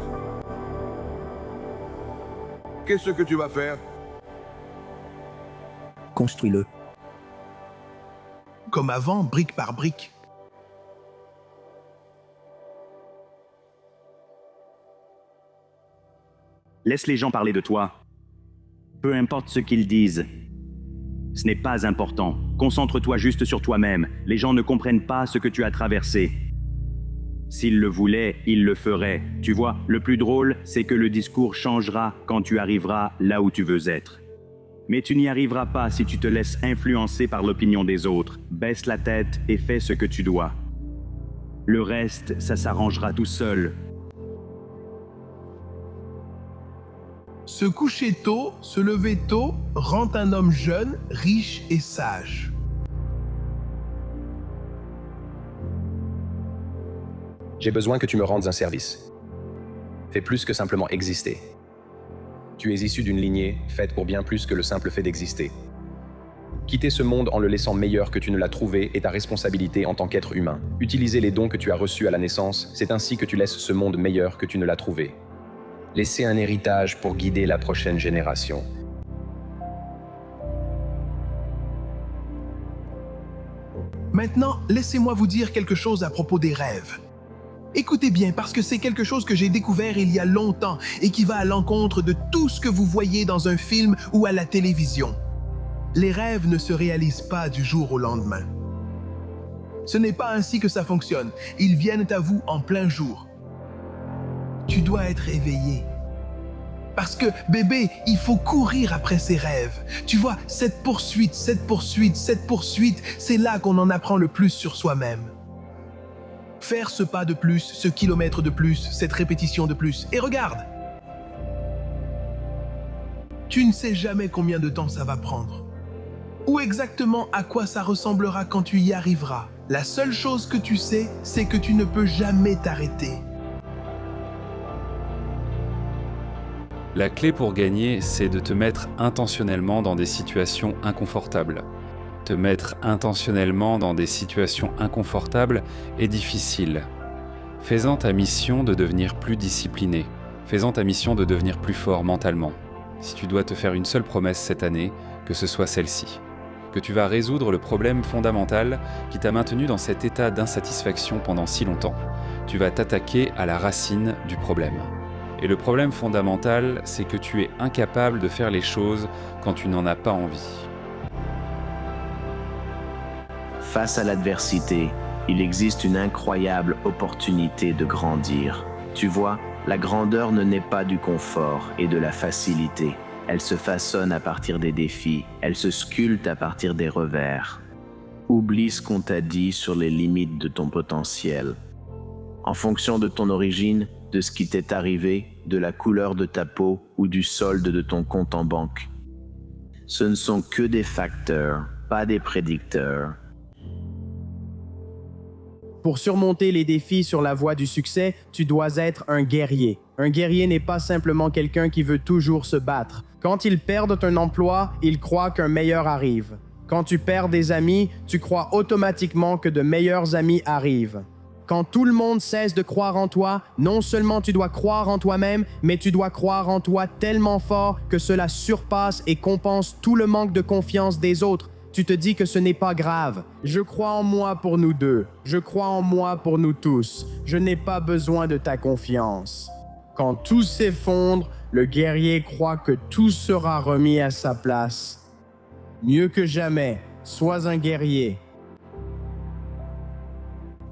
Qu'est-ce que tu vas faire? Construis-le. Comme avant, brique par brique. Laisse les gens parler de toi. Peu importe ce qu'ils disent. Ce n'est pas important. Concentre-toi juste sur toi-même. Les gens ne comprennent pas ce que tu as traversé. S'ils le voulaient, ils le feraient. Tu vois, le plus drôle, c'est que le discours changera quand tu arriveras là où tu veux être. Mais tu n'y arriveras pas si tu te laisses influencer par l'opinion des autres. Baisse la tête et fais ce que tu dois. Le reste, ça s'arrangera tout seul. Se coucher tôt, se lever tôt, rend un homme jeune, riche et sage. J'ai besoin que tu me rendes un service. Fais plus que simplement exister. Tu es issu d'une lignée faite pour bien plus que le simple fait d'exister. Quitter ce monde en le laissant meilleur que tu ne l'as trouvé est ta responsabilité en tant qu'être humain. Utiliser les dons que tu as reçus à la naissance, c'est ainsi que tu laisses ce monde meilleur que tu ne l'as trouvé. Laissez un héritage pour guider la prochaine génération. Maintenant, laissez-moi vous dire quelque chose à propos des rêves. Écoutez bien, parce que c'est quelque chose que j'ai découvert il y a longtemps et qui va à l'encontre de tout ce que vous voyez dans un film ou à la télévision. Les rêves ne se réalisent pas du jour au lendemain. Ce n'est pas ainsi que ça fonctionne. Ils viennent à vous en plein jour. Tu dois être éveillé. Parce que, bébé, il faut courir après ses rêves. Tu vois, cette poursuite, c'est là qu'on en apprend le plus sur soi-même. Faire ce pas de plus, ce kilomètre de plus, cette répétition de plus. Et regarde! Tu ne sais jamais combien de temps ça va prendre. Ou exactement à quoi ça ressemblera quand tu y arriveras. La seule chose que tu sais, c'est que tu ne peux jamais t'arrêter. La clé pour gagner, c'est de te mettre intentionnellement dans des situations inconfortables. Te mettre intentionnellement dans des situations inconfortables est difficile. Fais-en ta mission de devenir plus discipliné. Fais-en ta mission de devenir plus fort mentalement. Si tu dois te faire une seule promesse cette année, que ce soit celle-ci. Que tu vas résoudre le problème fondamental qui t'a maintenu dans cet état d'insatisfaction pendant si longtemps. Tu vas t'attaquer à la racine du problème. Et le problème fondamental, c'est que tu es incapable de faire les choses quand tu n'en as pas envie. Face à l'adversité, il existe une incroyable opportunité de grandir. Tu vois, la grandeur ne naît pas du confort et de la facilité. Elle se façonne à partir des défis, elle se sculpte à partir des revers. Oublie ce qu'on t'a dit sur les limites de ton potentiel. En fonction de ton origine, de ce qui t'est arrivé, de la couleur de ta peau ou du solde de ton compte en banque. Ce ne sont que des facteurs, pas des prédicteurs. Pour surmonter les défis sur la voie du succès, tu dois être un guerrier. Un guerrier n'est pas simplement quelqu'un qui veut toujours se battre. Quand ils perdent un emploi, ils croient qu'un meilleur arrive. Quand tu perds des amis, tu crois automatiquement que de meilleurs amis arrivent. Quand tout le monde cesse de croire en toi, non seulement tu dois croire en toi-même, mais tu dois croire en toi tellement fort que cela surpasse et compense tout le manque de confiance des autres. Tu te dis que ce n'est pas grave. Je crois en moi pour nous deux. Je crois en moi pour nous tous. Je n'ai pas besoin de ta confiance. Quand tout s'effondre, le guerrier croit que tout sera remis à sa place. Mieux que jamais, sois un guerrier.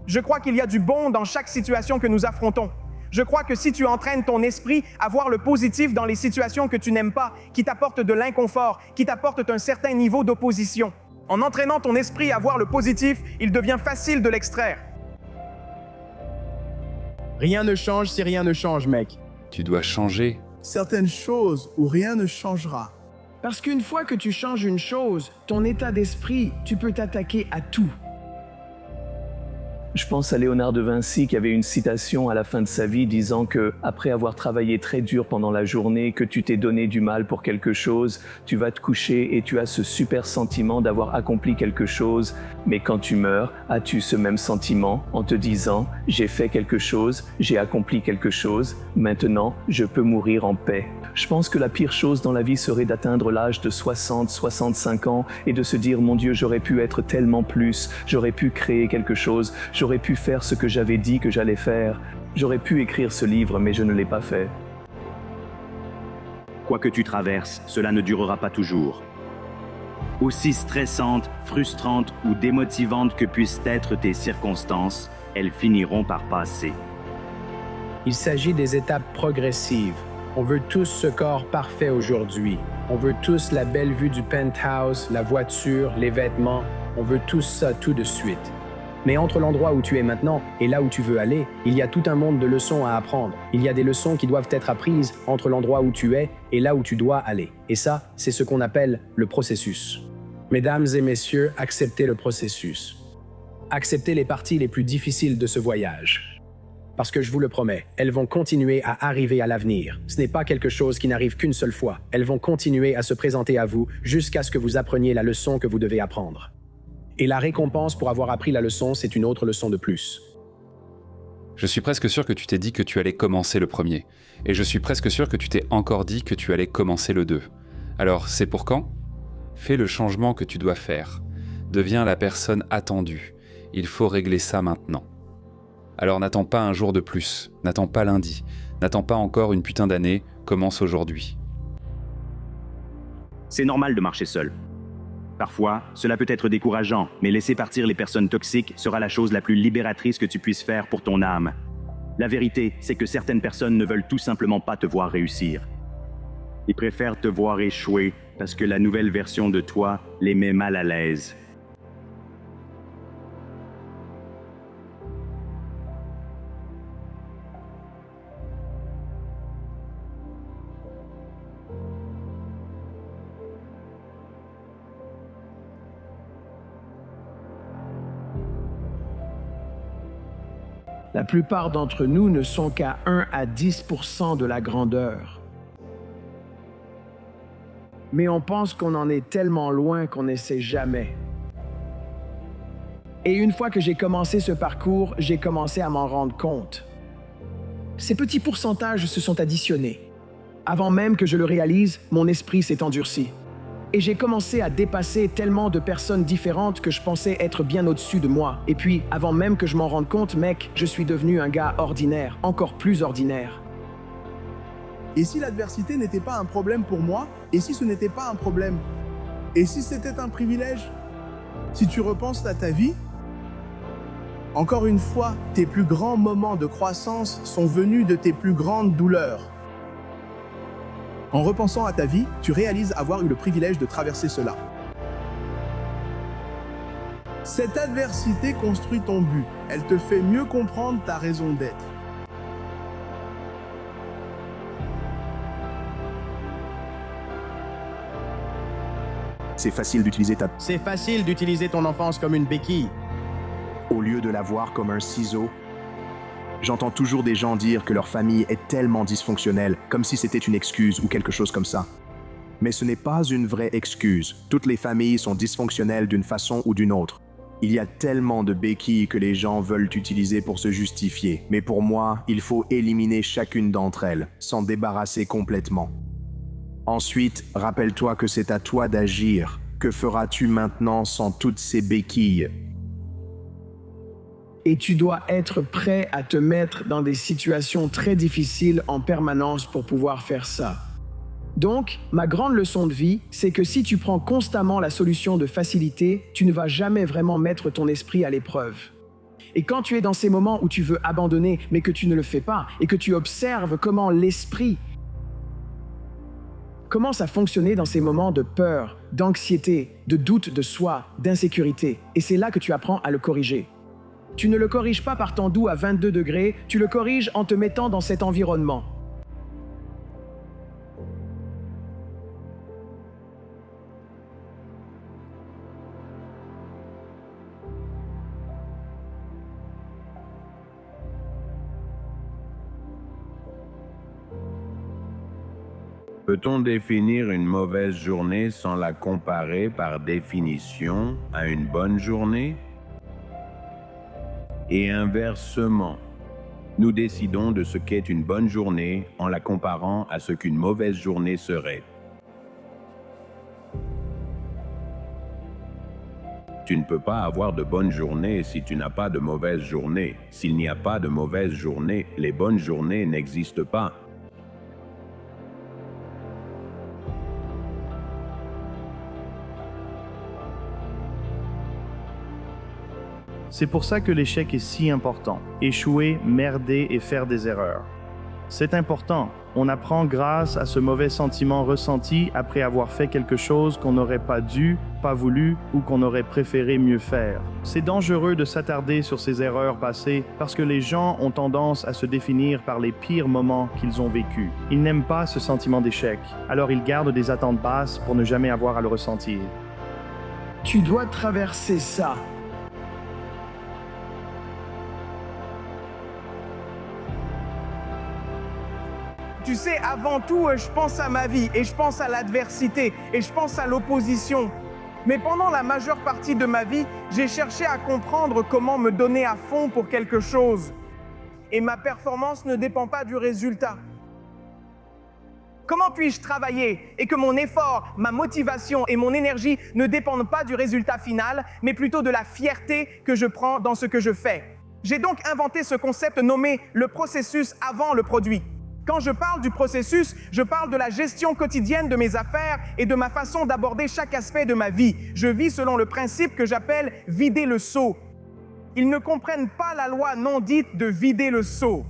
Je crois qu'il y a du bon dans chaque situation que nous affrontons. Je crois que si tu entraînes ton esprit à voir le positif dans les situations que tu n'aimes pas, qui t'apportent de l'inconfort, qui t'apportent un certain niveau d'opposition, en entraînant ton esprit à voir le positif, il devient facile de l'extraire. Rien ne change si rien ne change, mec. Tu dois changer. Certaines choses où rien ne changera. Parce qu'une fois que tu changes une chose, ton état d'esprit, tu peux t'attaquer à tout. Je pense à Léonard de Vinci qui avait une citation à la fin de sa vie disant que, après avoir travaillé très dur pendant la journée, que tu t'es donné du mal pour quelque chose, tu vas te coucher et tu as ce super sentiment d'avoir accompli quelque chose. Mais quand tu meurs, as-tu ce même sentiment en te disant « j'ai fait quelque chose, j'ai accompli quelque chose, maintenant je peux mourir en paix ». Je pense que la pire chose dans la vie serait d'atteindre l'âge de 60, 65 ans et de se dire « mon Dieu, j'aurais pu être tellement plus, j'aurais pu créer quelque chose, j'aurais pu faire ce que j'avais dit que j'allais faire. J'aurais pu écrire ce livre, mais je ne l'ai pas fait. » Quoi que tu traverses, cela ne durera pas toujours. Aussi stressantes, frustrantes ou démotivantes que puissent être tes circonstances, elles finiront par passer. Il s'agit des étapes progressives. On veut tous ce corps parfait aujourd'hui. On veut tous la belle vue du penthouse, la voiture, les vêtements. On veut tous ça tout de suite. Mais entre l'endroit où tu es maintenant et là où tu veux aller, il y a tout un monde de leçons à apprendre. Il y a des leçons qui doivent être apprises entre l'endroit où tu es et là où tu dois aller. Et ça, c'est ce qu'on appelle le processus. Mesdames et messieurs, acceptez le processus. Acceptez les parties les plus difficiles de ce voyage. Parce que je vous le promets, elles vont continuer à arriver à l'avenir. Ce n'est pas quelque chose qui n'arrive qu'une seule fois. Elles vont continuer à se présenter à vous jusqu'à ce que vous appreniez la leçon que vous devez apprendre. Et la récompense pour avoir appris la leçon, c'est une autre leçon de plus. Je suis presque sûr que tu t'es dit que tu allais commencer le premier. Et je suis presque sûr que tu t'es encore dit que tu allais commencer le 2. Alors, c'est pour quand ? Fais le changement que tu dois faire. Deviens la personne attendue. Il faut régler ça maintenant. Alors n'attends pas un jour de plus. N'attends pas lundi. N'attends pas encore une putain d'année. Commence aujourd'hui. C'est normal de marcher seul. Parfois, cela peut être décourageant, mais laisser partir les personnes toxiques sera la chose la plus libératrice que tu puisses faire pour ton âme. La vérité, c'est que certaines personnes ne veulent tout simplement pas te voir réussir. Ils préfèrent te voir échouer parce que la nouvelle version de toi les met mal à l'aise. La plupart d'entre nous ne sont qu'à 1 à 10% de la grandeur. Mais on pense qu'on en est tellement loin qu'on n'essaie jamais. Et une fois que j'ai commencé ce parcours, j'ai commencé à m'en rendre compte. Ces petits pourcentages se sont additionnés. Avant même que je le réalise, mon esprit s'est endurci. Et j'ai commencé à dépasser tellement de personnes différentes que je pensais être bien au-dessus de moi. Et puis, avant même que je m'en rende compte, mec, je suis devenu un gars ordinaire, encore plus ordinaire. Et si l'adversité n'était pas un problème pour moi? Et si ce n'était pas un problème? Et si c'était un privilège? Si tu repenses à ta vie, encore une fois, tes plus grands moments de croissance sont venus de tes plus grandes douleurs. En repensant à ta vie, tu réalises avoir eu le privilège de traverser cela. Cette adversité construit ton but. Elle te fait mieux comprendre ta raison d'être. C'est facile d'utiliser C'est facile d'utiliser ton enfance comme une béquille. Au lieu de la voir comme un ciseau. J'entends toujours des gens dire que leur famille est tellement dysfonctionnelle, comme si c'était une excuse ou quelque chose comme ça. Mais ce n'est pas une vraie excuse. Toutes les familles sont dysfonctionnelles d'une façon ou d'une autre. Il y a tellement de béquilles que les gens veulent utiliser pour se justifier. Mais pour moi, il faut éliminer chacune d'entre elles, s'en débarrasser complètement. Ensuite, rappelle-toi que c'est à toi d'agir. Que feras-tu maintenant sans toutes ces béquilles ? Et tu dois être prêt à te mettre dans des situations très difficiles en permanence pour pouvoir faire ça. Donc, ma grande leçon de vie, c'est que si tu prends constamment la solution de facilité, tu ne vas jamais vraiment mettre ton esprit à l'épreuve. Et quand tu es dans ces moments où tu veux abandonner, mais que tu ne le fais pas, et que tu observes comment l'esprit commence à fonctionner dans ces moments de peur, d'anxiété, de doute de soi, d'insécurité, et c'est là que tu apprends à le corriger. Tu ne le corriges pas par temps doux à 22 degrés, tu le corriges en te mettant dans cet environnement. Peut-on définir une mauvaise journée sans la comparer par définition à une bonne journée? Et inversement, nous décidons de ce qu'est une bonne journée en la comparant à ce qu'une mauvaise journée serait. Tu ne peux pas avoir de bonne journée si tu n'as pas de mauvaise journée. S'il n'y a pas de mauvaise journée, les bonnes journées n'existent pas. C'est pour ça que l'échec est si important. Échouer, merder et faire des erreurs. C'est important. On apprend grâce à ce mauvais sentiment ressenti après avoir fait quelque chose qu'on n'aurait pas dû, pas voulu ou qu'on aurait préféré mieux faire. C'est dangereux de s'attarder sur ces erreurs passées parce que les gens ont tendance à se définir par les pires moments qu'ils ont vécus. Ils n'aiment pas ce sentiment d'échec, alors ils gardent des attentes basses pour ne jamais avoir à le ressentir. Tu dois traverser ça. Tu sais, avant tout, je pense à ma vie et je pense à l'adversité et je pense à l'opposition. Mais pendant la majeure partie de ma vie, j'ai cherché à comprendre comment me donner à fond pour quelque chose. Et ma performance ne dépend pas du résultat. Comment puis-je travailler et que mon effort, ma motivation et mon énergie ne dépendent pas du résultat final, mais plutôt de la fierté que je prends dans ce que je fais? J'ai donc inventé ce concept nommé le processus avant le produit. Quand je parle du processus, je parle de la gestion quotidienne de mes affaires et de ma façon d'aborder chaque aspect de ma vie. Je vis selon le principe que j'appelle « vider le seau ». Ils ne comprennent pas la loi non dite de vider le seau.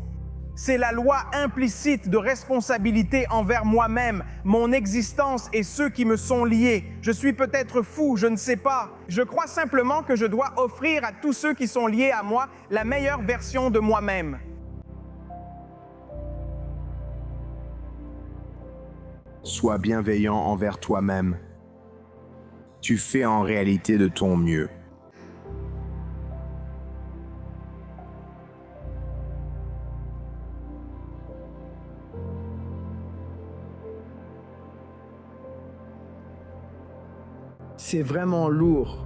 C'est la loi implicite de responsabilité envers moi-même, mon existence et ceux qui me sont liés. Je suis peut-être fou, je ne sais pas. Je crois simplement que je dois offrir à tous ceux qui sont liés à moi la meilleure version de moi-même. Sois bienveillant envers toi-même. Tu fais en réalité de ton mieux. C'est vraiment lourd.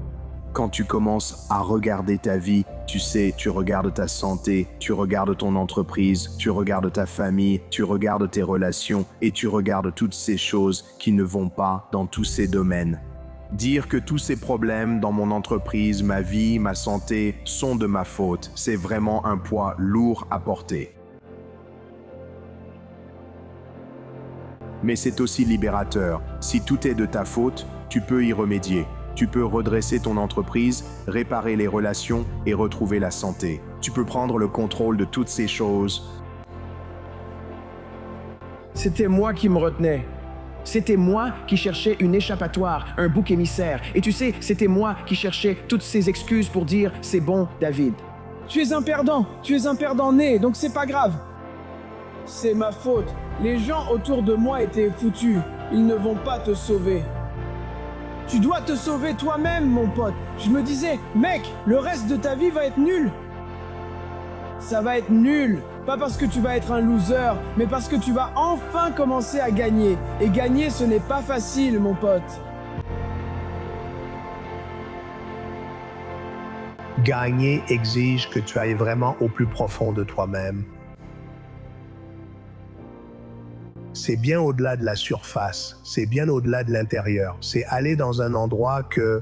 Quand tu commences à regarder ta vie, tu sais, tu regardes ta santé, tu regardes ton entreprise, tu regardes ta famille, tu regardes tes relations et tu regardes toutes ces choses qui ne vont pas dans tous ces domaines. Dire que tous ces problèmes dans mon entreprise, ma vie, ma santé sont de ma faute, c'est vraiment un poids lourd à porter. Mais c'est aussi libérateur. Si tout est de ta faute, tu peux y remédier. Tu peux redresser ton entreprise, réparer les relations et retrouver la santé. Tu peux prendre le contrôle de toutes ces choses. C'était moi qui me retenais. C'était moi qui cherchais une échappatoire, un bouc émissaire. Et tu sais, c'était moi qui cherchais toutes ces excuses pour dire « c'est bon, David ». Tu es un perdant né, donc c'est pas grave. C'est ma faute. Les gens autour de moi étaient foutus. Ils ne vont pas te sauver. Tu dois te sauver toi-même, mon pote. Je me disais, mec, le reste de ta vie va être nul. Ça va être nul. Pas parce que tu vas être un loser, mais parce que tu vas enfin commencer à gagner. Et gagner, ce n'est pas facile, mon pote. Gagner exige que tu ailles vraiment au plus profond de toi-même. C'est bien au-delà de la surface, c'est bien au-delà de l'intérieur. C'est aller dans un endroit que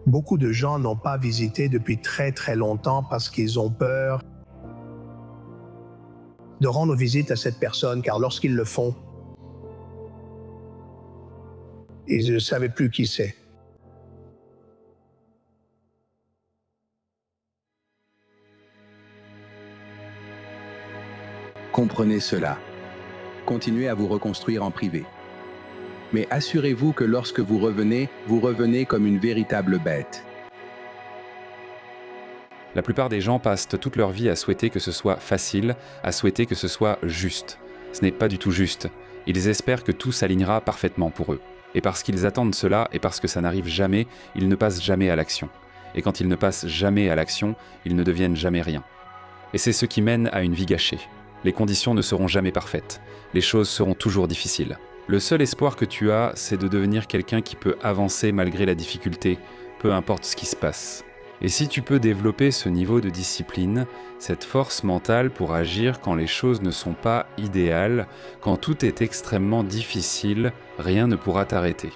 beaucoup de gens n'ont pas visité depuis très très longtemps parce qu'ils ont peur de rendre visite à cette personne, car lorsqu'ils le font, ils ne savaient plus qui c'est. Comprenez cela. Continuez à vous reconstruire en privé. Mais assurez-vous que lorsque vous revenez comme une véritable bête. La plupart des gens passent toute leur vie à souhaiter que ce soit facile, à souhaiter que ce soit juste. Ce n'est pas du tout juste. Ils espèrent que tout s'alignera parfaitement pour eux. Et parce qu'ils attendent cela et parce que ça n'arrive jamais, ils ne passent jamais à l'action. Et quand ils ne passent jamais à l'action, ils ne deviennent jamais rien. Et c'est ce qui mène à une vie gâchée. Les conditions ne seront jamais parfaites. Les choses seront toujours difficiles. Le seul espoir que tu as, c'est de devenir quelqu'un qui peut avancer malgré la difficulté, peu importe ce qui se passe. Et si tu peux développer ce niveau de discipline, cette force mentale pour agir quand les choses ne sont pas idéales, quand tout est extrêmement difficile, rien ne pourra t'arrêter.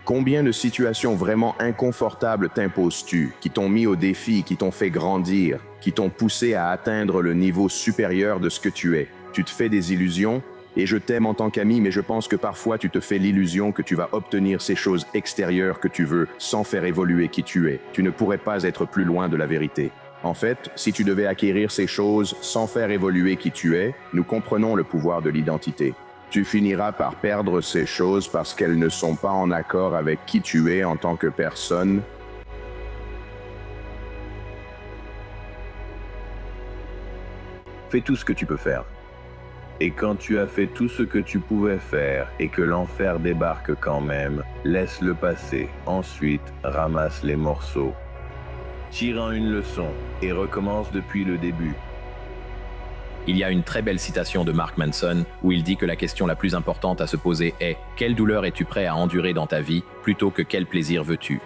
Combien de situations vraiment inconfortables t'imposes-tu, qui t'ont mis au défi, qui t'ont fait grandir, qui t'ont poussé à atteindre le niveau supérieur de ce que tu es? Tu te fais des illusions, et je t'aime en tant qu'ami, mais je pense que parfois tu te fais l'illusion que tu vas obtenir ces choses extérieures que tu veux sans faire évoluer qui tu es. Tu ne pourrais pas être plus loin de la vérité. En fait, si tu devais acquérir ces choses sans faire évoluer qui tu es, nous comprenons le pouvoir de l'identité. Tu finiras par perdre ces choses parce qu'elles ne sont pas en accord avec qui tu es en tant que personne. Fais tout ce que tu peux faire. Et quand tu as fait tout ce que tu pouvais faire et que l'enfer débarque quand même, laisse-le passer. Ensuite, ramasse les morceaux. Tire en une leçon et recommence depuis le début. Il y a une très belle citation de Mark Manson où il dit que la question la plus importante à se poser est « Quelle douleur es-tu prêt à endurer dans ta vie plutôt que quel plaisir veux-tu »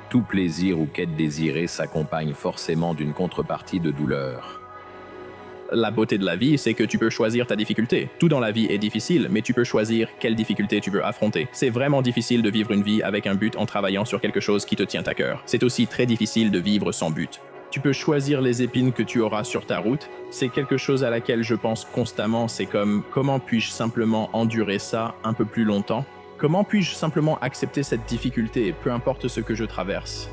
Tout plaisir ou quête désirée s'accompagne forcément d'une contrepartie de douleur. La beauté de la vie, c'est que tu peux choisir ta difficulté. Tout dans la vie est difficile, mais tu peux choisir quelle difficulté tu veux affronter. C'est vraiment difficile de vivre une vie avec un but en travaillant sur quelque chose qui te tient à cœur. C'est aussi très difficile de vivre sans but. Tu peux choisir les épines que tu auras sur ta route. C'est quelque chose à laquelle je pense constamment. C'est comme, comment puis-je simplement endurer ça un peu plus longtemps? Comment puis-je simplement accepter cette difficulté, peu importe ce que je traverse?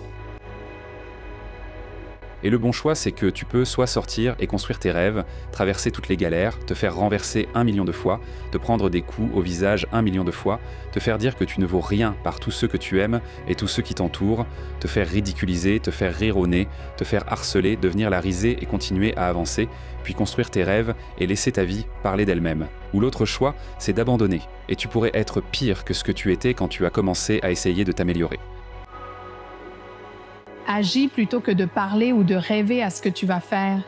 Et le bon choix, c'est que tu peux soit sortir et construire tes rêves, traverser toutes les galères, te faire renverser 1 million de fois, te prendre des coups au visage 1 million de fois, te faire dire que tu ne vaux rien par tous ceux que tu aimes et tous ceux qui t'entourent, te faire ridiculiser, te faire rire au nez, te faire harceler, devenir la risée et continuer à avancer, puis construire tes rêves et laisser ta vie parler d'elle-même. Ou l'autre choix, c'est d'abandonner, et tu pourrais être pire que ce que tu étais quand tu as commencé à essayer de t'améliorer. Agis plutôt que de parler ou de rêver à ce que tu vas faire.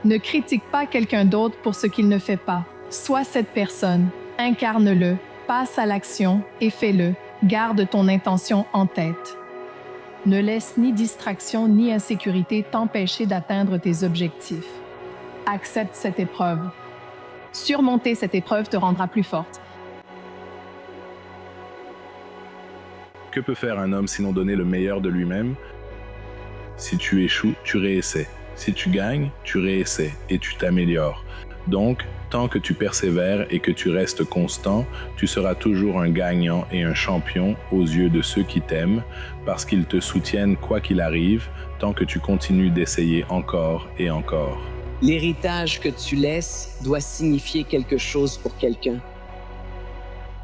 Ne critique pas quelqu'un d'autre pour ce qu'il ne fait pas. Sois cette personne, incarne-le, passe à l'action et fais-le. Garde ton intention en tête. Ne laisse ni distraction ni insécurité t'empêcher d'atteindre tes objectifs. Accepte cette épreuve. Surmonter cette épreuve te rendra plus forte. Que peut faire un homme sinon donner le meilleur de lui-même? Si tu échoues, tu réessaies. Si tu gagnes, tu réessaies et tu t'améliores. Donc, tant que tu persévères et que tu restes constant, tu seras toujours un gagnant et un champion aux yeux de ceux qui t'aiment, parce qu'ils te soutiennent quoi qu'il arrive, tant que tu continues d'essayer encore et encore. L'héritage que tu laisses doit signifier quelque chose pour quelqu'un.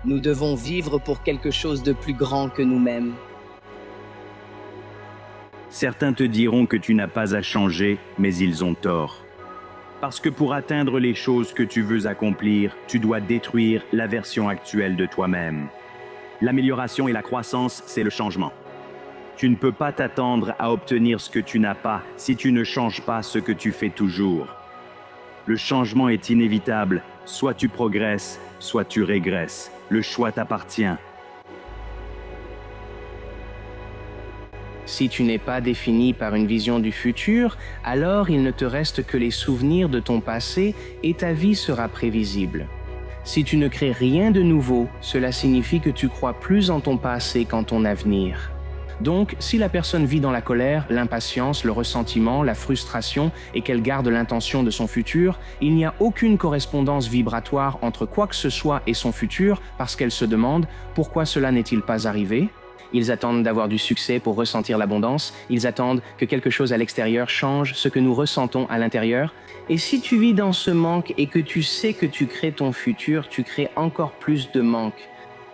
Nous devons vivre pour quelque chose de plus grand que nous-mêmes. Certains te diront que tu n'as pas à changer, mais ils ont tort. Parce que pour atteindre les choses que tu veux accomplir, tu dois détruire la version actuelle de toi-même. L'amélioration et la croissance, c'est le changement. Tu ne peux pas t'attendre à obtenir ce que tu n'as pas si tu ne changes pas ce que tu fais toujours. Le changement est inévitable. Soit tu progresses, soit tu régresses. Le choix t'appartient. Si tu n'es pas défini par une vision du futur, alors il ne te reste que les souvenirs de ton passé et ta vie sera prévisible. Si tu ne crées rien de nouveau, cela signifie que tu crois plus en ton passé qu'en ton avenir. Donc, si la personne vit dans la colère, l'impatience, le ressentiment, la frustration et qu'elle garde l'intention de son futur, il n'y a aucune correspondance vibratoire entre quoi que ce soit et son futur parce qu'elle se demande « Pourquoi cela n'est-il pas arrivé ?» Ils attendent d'avoir du succès pour ressentir l'abondance. Ils attendent que quelque chose à l'extérieur change ce que nous ressentons à l'intérieur. Et si tu vis dans ce manque et que tu sais que tu crées ton futur, tu crées encore plus de manque.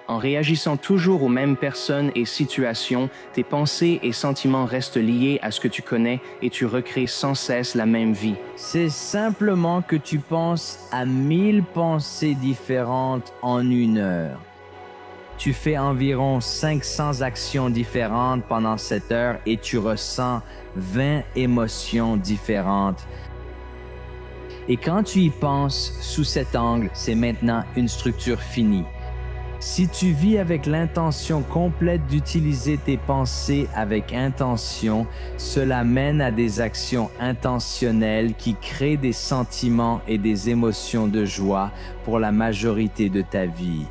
En réagissant toujours aux mêmes personnes et situations, tes pensées et sentiments restent liés à ce que tu connais et tu recrées sans cesse la même vie. C'est simplement que tu penses à 1000 pensées différentes en 1 heure. Tu fais environ 500 actions différentes pendant cette heure et tu ressens 20 émotions différentes. Et quand tu y penses sous cet angle, c'est maintenant une structure finie. Si tu vis avec l'intention complète d'utiliser tes pensées avec intention, cela mène à des actions intentionnelles qui créent des sentiments et des émotions de joie pour la majorité de ta vie.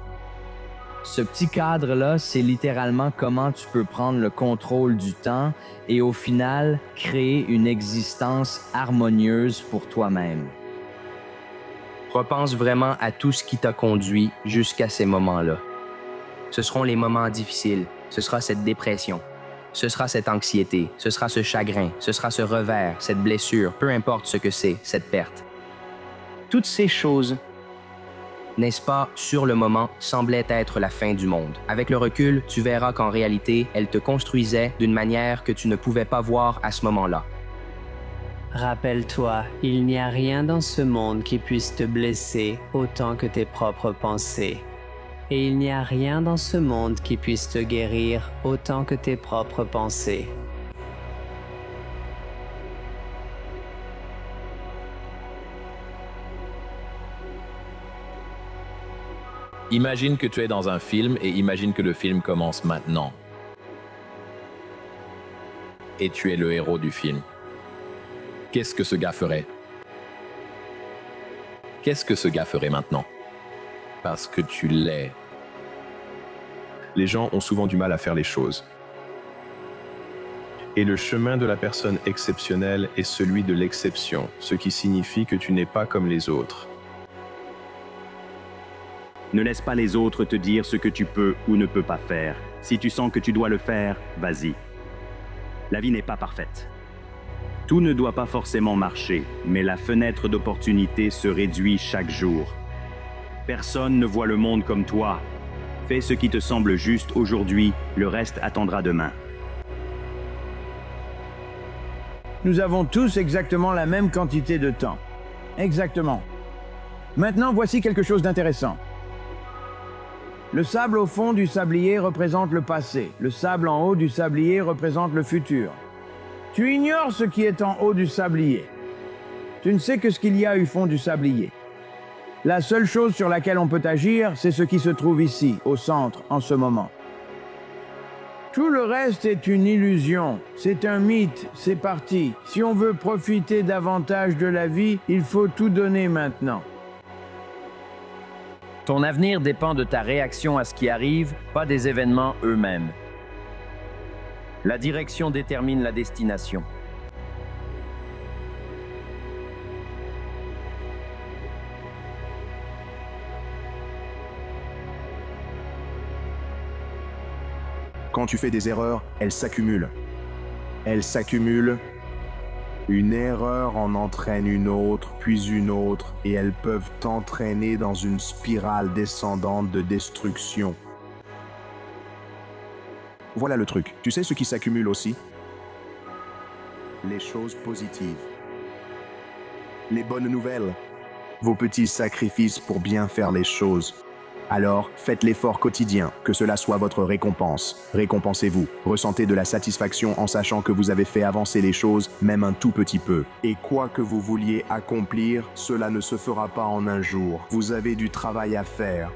Ce petit cadre-là, c'est littéralement comment tu peux prendre le contrôle du temps et au final, créer une existence harmonieuse pour toi-même. Repense vraiment à tout ce qui t'a conduit jusqu'à ces moments-là. Ce seront les moments difficiles, ce sera cette dépression. Ce sera cette anxiété, ce sera ce chagrin, ce sera ce revers, cette blessure, peu importe ce que c'est, cette perte. Toutes ces choses, n'est-ce pas, sur le moment, semblaient être la fin du monde. Avec le recul, tu verras qu'en réalité, elles te construisaient d'une manière que tu ne pouvais pas voir à ce moment-là. Rappelle-toi, il n'y a rien dans ce monde qui puisse te blesser autant que tes propres pensées. Et il n'y a rien dans ce monde qui puisse te guérir autant que tes propres pensées. Imagine que tu es dans un film et imagine que le film commence maintenant. Et tu es le héros du film. Qu'est-ce que ce gars ferait? Qu'est-ce que ce gars ferait maintenant? Parce que tu l'es. Les gens ont souvent du mal à faire les choses. Et le chemin de la personne exceptionnelle est celui de l'exception, ce qui signifie que tu n'es pas comme les autres. Ne laisse pas les autres te dire ce que tu peux ou ne peux pas faire. Si tu sens que tu dois le faire, vas-y. La vie n'est pas parfaite. Tout ne doit pas forcément marcher, mais la fenêtre d'opportunité se réduit chaque jour. Personne ne voit le monde comme toi. Fais ce qui te semble juste aujourd'hui, le reste attendra demain. Nous avons tous exactement la même quantité de temps. Exactement. Maintenant, voici quelque chose d'intéressant. Le sable au fond du sablier représente le passé. Le sable en haut du sablier représente le futur. Tu ignores ce qui est en haut du sablier. Tu ne sais que ce qu'il y a au fond du sablier. La seule chose sur laquelle on peut agir, c'est ce qui se trouve ici, au centre, en ce moment. Tout le reste est une illusion, c'est un mythe, c'est parti. Si on veut profiter davantage de la vie, il faut tout donner maintenant. Ton avenir dépend de ta réaction à ce qui arrive, pas des événements eux-mêmes. La direction détermine la destination. Quand tu fais des erreurs, elles s'accumulent. Elles s'accumulent. Une erreur en entraîne une autre, puis une autre, et elles peuvent t'entraîner dans une spirale descendante de destruction. Voilà le truc. Tu sais ce qui s'accumule aussi? Les choses positives. Les bonnes nouvelles. Vos petits sacrifices pour bien faire les choses. Alors, faites l'effort quotidien, que cela soit votre récompense. Récompensez-vous. Ressentez de la satisfaction en sachant que vous avez fait avancer les choses, même un tout petit peu. Et quoi que vous vouliez accomplir, cela ne se fera pas en un jour. Vous avez du travail à faire.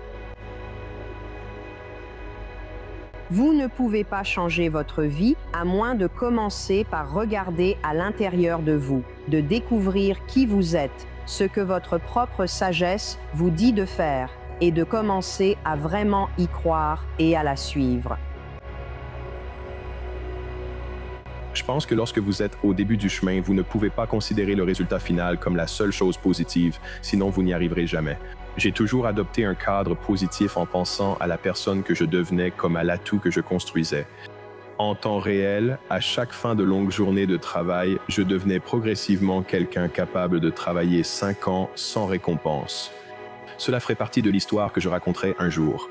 Vous ne pouvez pas changer votre vie à moins de commencer par regarder à l'intérieur de vous, de découvrir qui vous êtes, ce que votre propre sagesse vous dit de faire, et de commencer à vraiment y croire et à la suivre. Je pense que lorsque vous êtes au début du chemin, vous ne pouvez pas considérer le résultat final comme la seule chose positive, sinon vous n'y arriverez jamais. J'ai toujours adopté un cadre positif en pensant à la personne que je devenais comme à l'atout que je construisais. En temps réel, à chaque fin de longue journée de travail, je devenais progressivement quelqu'un capable de travailler 5 ans sans récompense. Cela ferait partie de l'histoire que je raconterai un jour.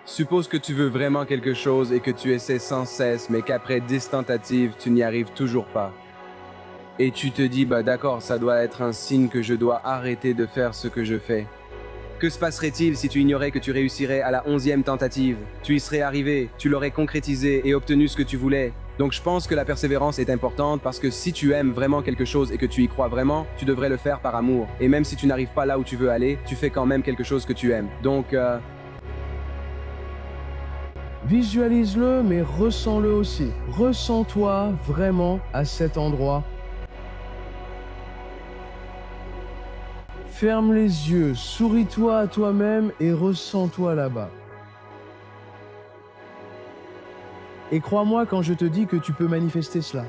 Suppose que tu veux vraiment quelque chose et que tu essaies sans cesse, mais qu'après 10 tentatives, tu n'y arrives toujours pas. Et tu te dis, bah d'accord, ça doit être un signe que je dois arrêter de faire ce que je fais. Que se passerait-il si tu ignorais que tu réussirais à la 11e tentative? Tu y serais arrivé, tu l'aurais concrétisé et obtenu ce que tu voulais. Donc je pense que la persévérance est importante parce que si tu aimes vraiment quelque chose et que tu y crois vraiment, tu devrais le faire par amour. Et même si tu n'arrives pas là où tu veux aller, tu fais quand même quelque chose que tu aimes. Donc visualise-le, mais ressens-le aussi. Ressens-toi vraiment à cet endroit. Ferme les yeux, souris-toi à toi-même et ressens-toi là-bas. Et crois-moi quand je te dis que tu peux manifester cela.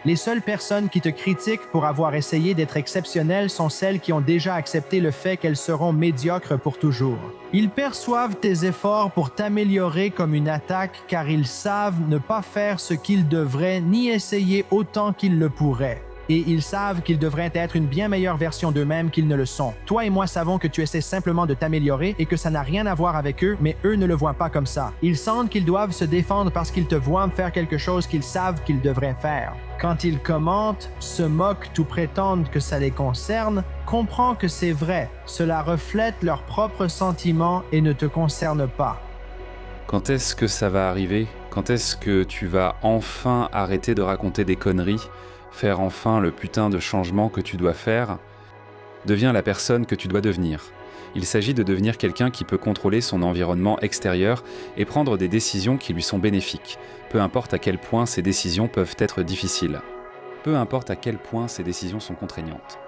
Les seules personnes qui te critiquent pour avoir essayé d'être exceptionnel sont celles qui ont déjà accepté le fait qu'elles seront médiocres pour toujours. Ils perçoivent tes efforts pour t'améliorer comme une attaque car ils savent ne pas faire ce qu'ils devraient ni essayer autant qu'ils le pourraient. Et ils savent qu'ils devraient être une bien meilleure version d'eux-mêmes qu'ils ne le sont. Toi et moi savons que tu essaies simplement de t'améliorer et que ça n'a rien à voir avec eux, mais eux ne le voient pas comme ça. Ils sentent qu'ils doivent se défendre parce qu'ils te voient faire quelque chose qu'ils savent qu'ils devraient faire. Quand ils commentent, se moquent ou prétendent que ça les concerne, comprends que c'est vrai. Cela reflète leurs propres sentiments et ne te concerne pas. Quand est-ce que ça va arriver? Quand est-ce que tu vas enfin arrêter de raconter des conneries? Faire enfin le putain de changement que tu dois faire? Deviens la personne que tu dois devenir. Il s'agit de devenir quelqu'un qui peut contrôler son environnement extérieur et prendre des décisions qui lui sont bénéfiques, peu importe à quel point ces décisions peuvent être difficiles. Peu importe à quel point ces décisions sont contraignantes.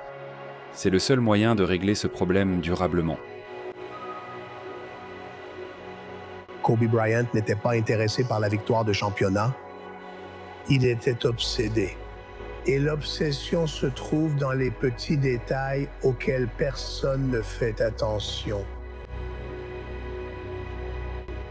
C'est le seul moyen de régler ce problème durablement. Kobe Bryant n'était pas intéressé par la victoire de championnat. Il était obsédé. Et l'obsession se trouve dans les petits détails auxquels personne ne fait attention.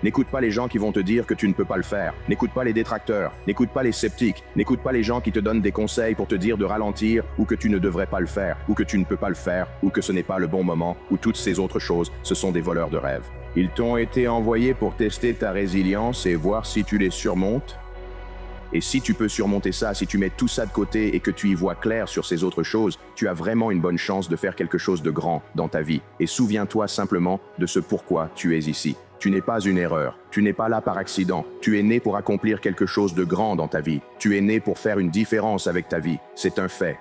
N'écoute pas les gens qui vont te dire que tu ne peux pas le faire. N'écoute pas les détracteurs. N'écoute pas les sceptiques. N'écoute pas les gens qui te donnent des conseils pour te dire de ralentir ou que tu ne devrais pas le faire, ou que tu ne peux pas le faire, ou que ce n'est pas le bon moment, ou toutes ces autres choses, ce sont des voleurs de rêve. Ils t'ont été envoyés pour tester ta résilience et voir si tu les surmontes. Et si tu peux surmonter ça, si tu mets tout ça de côté et que tu y vois clair sur ces autres choses, tu as vraiment une bonne chance de faire quelque chose de grand dans ta vie. Et souviens-toi simplement de ce pourquoi tu es ici. Tu n'es pas une erreur. Tu n'es pas là par accident. Tu es né pour accomplir quelque chose de grand dans ta vie. Tu es né pour faire une différence avec ta vie. C'est un fait.